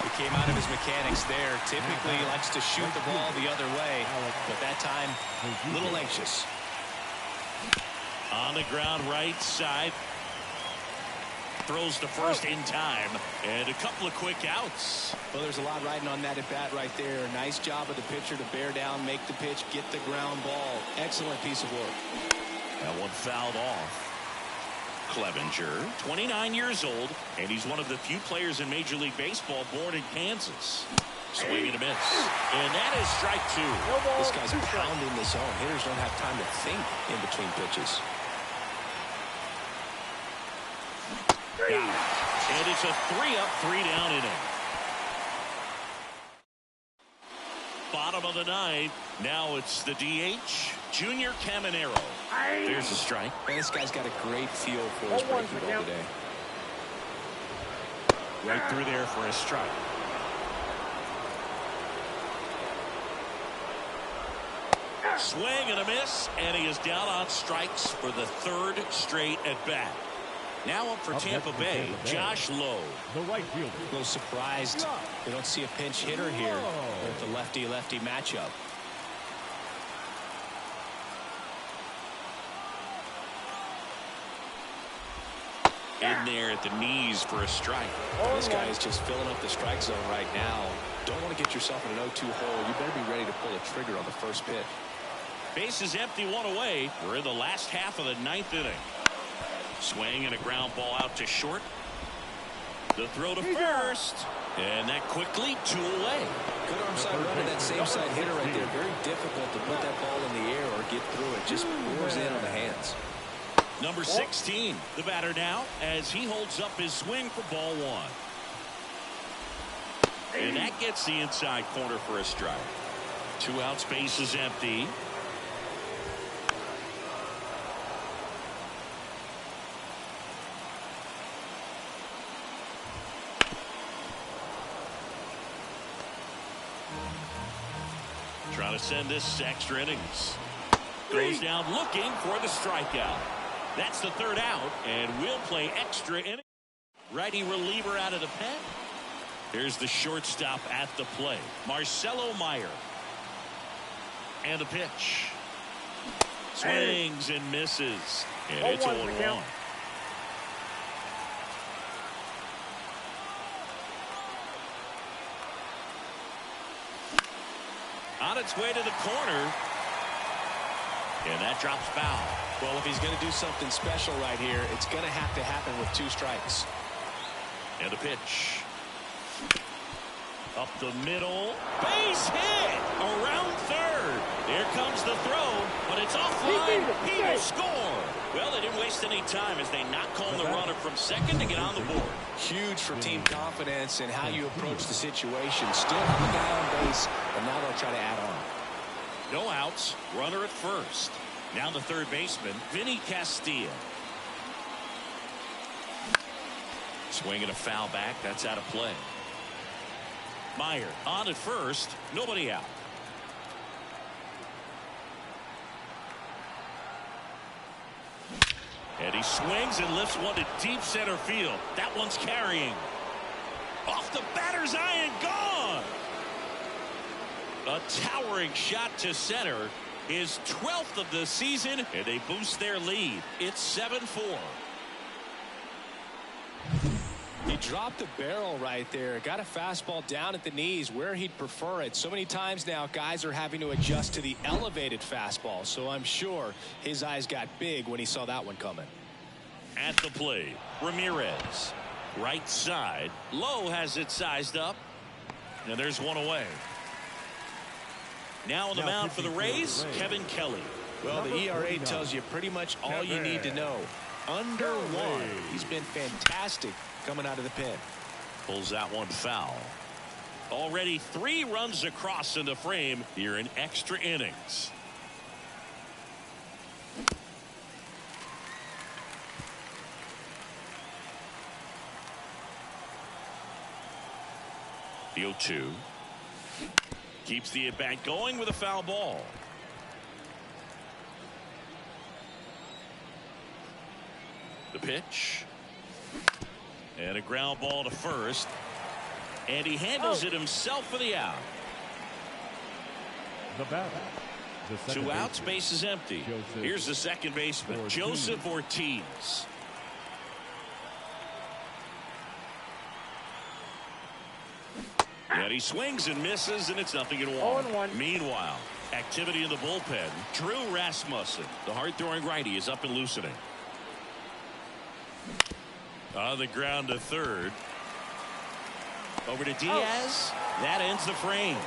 He came out of his mechanics there. Typically, he likes to shoot the ball the other way, but that time, a little anxious. On the ground, right side. Throws to first in time, and a couple of quick outs. Well, there's a lot riding on that at bat right there. Nice job of the pitcher to bear down, make the pitch, get the ground ball. Excellent piece of work. That one fouled off. Clevenger, 29 years old, and he's one of the few players in Major League Baseball born in Kansas. Swing and a miss. And that is strike 2. This guy's pounding the zone. Hitters don't have time to think in between pitches. Got it. And it's a 3-up, 3-down inning. Bottom of the 9th. Now it's the DH, Junior Camino. There's a strike. Man, this guy's got a great feel for his breaking ball today. Right through there for a strike. Swing and a miss, and he is down on strikes for the 3rd straight at bat. Now up for Tampa Bay, Josh Lowe. The right fielder. A little surprised they don't see a pinch hitter here with the lefty-lefty matchup. In there at the knees for a strike. This guy is just filling up the strike zone right now. Don't want to get yourself in an 0-2 hole. You better be ready to pull the trigger on the first pitch. Base is empty, 1 away. We're in the last half of the 9th inning. Swing and a ground ball out to short. The throw to first. And that quickly 2 away. Good arm side run to that same side hitter right there. Very difficult to put that ball in the air or get through it. Just pours in on the hands. Number 16, the batter now, as he holds up his swing for ball 1. And that gets the inside corner for a strike. 2 outs, base is empty. Trying to send this extra innings. Goes down looking for the strikeout. That's the 3rd out, and we'll play extra inning. Righty reliever out of the pen. Here's the shortstop at the plate, Marcelo Meyer. And the pitch. Swings and misses. And it's 0-1. On its way to the corner. And that drops foul. Well, if he's going to do something special right here, it's going to happen with 2 strikes. And a pitch. Up the middle. Base hit. Around 3rd. There comes the throw, but it's offline. He will score. Well, they didn't waste any time as they knock home the runner from 2nd to get on the board. Huge for team confidence and how you approach the situation. Still have the guy on base, and now they'll try to add on. No outs. Runner at first. Now the 3rd baseman, Vinny Castilla. Swinging a foul back. That's out of play. Meyer on at first. Nobody out. And he swings and lifts one to deep center field. That one's carrying. Off the batter's eye and gone. A towering shot to center. His 12th of the season, and they boost their lead. It's 7-4. He dropped the barrel right there. Got a fastball down at the knees where he'd prefer it. So many times now guys are having to adjust to the elevated fastball. So I'm sure his eyes got big when he saw that one coming. At the plate, Ramirez. Right side. Lowe has it sized up. And there's 1 away. Now on the mound for the Rays, Kevin Kelly. Well, the ERA tells you pretty much all you need to know. Under 1. He's been fantastic coming out of the pen. Pulls that one foul. Already 3 runs across in the frame here in extra innings. The 0-2. Keeps the at-bat going with a foul ball. The pitch. And a ground ball to first. And he handles it himself for the out. The batter. 2 outs, base is empty. Here's the second baseman, Joseph Ortiz. And he swings and misses, and it's 0-1. 0-1. Meanwhile, activity in the bullpen. Drew Rasmussen, the hard-throwing righty, is up and loosening. On the ground to third. Over to Diaz. That ends the frame.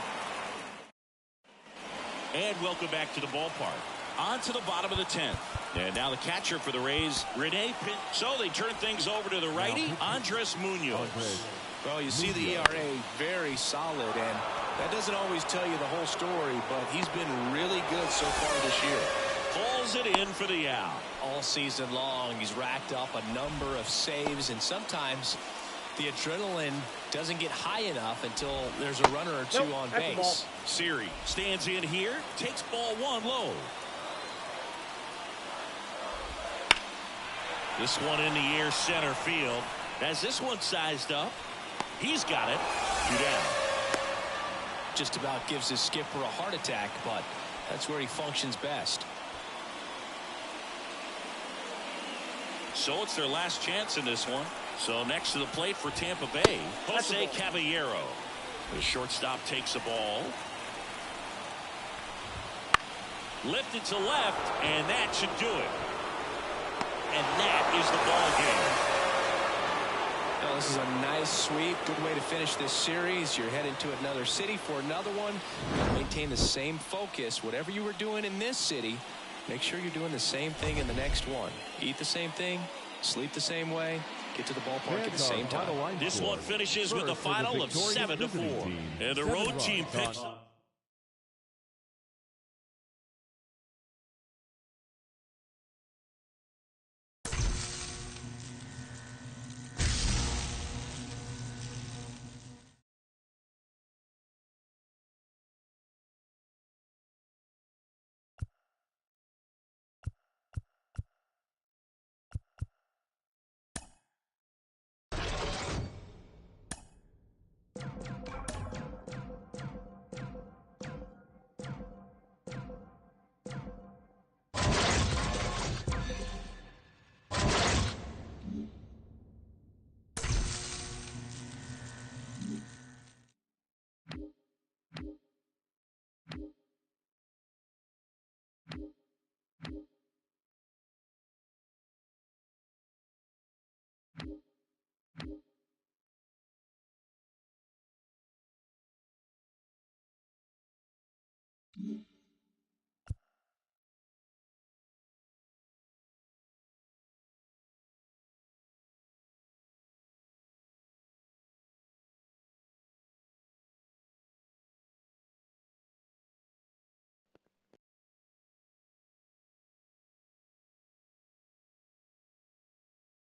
And welcome back to the ballpark. On to the bottom of the 10th. And now the catcher for the Rays, Rene Pin. So they turn things over to the righty, Andres Munoz. Well, you see the ERA very solid, and that doesn't always tell you the whole story, but he's been really good so far this year. Pulls it in for the out. All season long, he's racked up a number of saves, and sometimes the adrenaline doesn't get high enough until there's a runner or two on base. Siri stands in here, takes ball 1 low. This one in the air, center field. As this one sized up, he's got it. 2 down. Just about gives his skipper a heart attack, but that's where he functions best. So it's their last chance in this one. So next to the plate for Tampa Bay, Jose Caballero. The shortstop takes a ball. Lifted to left, and that should do it. And that is the ball game. Well, this is a nice sweep. Good way to finish this series. You're heading to another city for another one. Maintain the same focus. Whatever you were doing in this city, make sure you're doing the same thing in the next one. Eat the same thing, sleep the same way, get to the ballpark at the same time. This one finishes with a final of 7-4. And the road team picks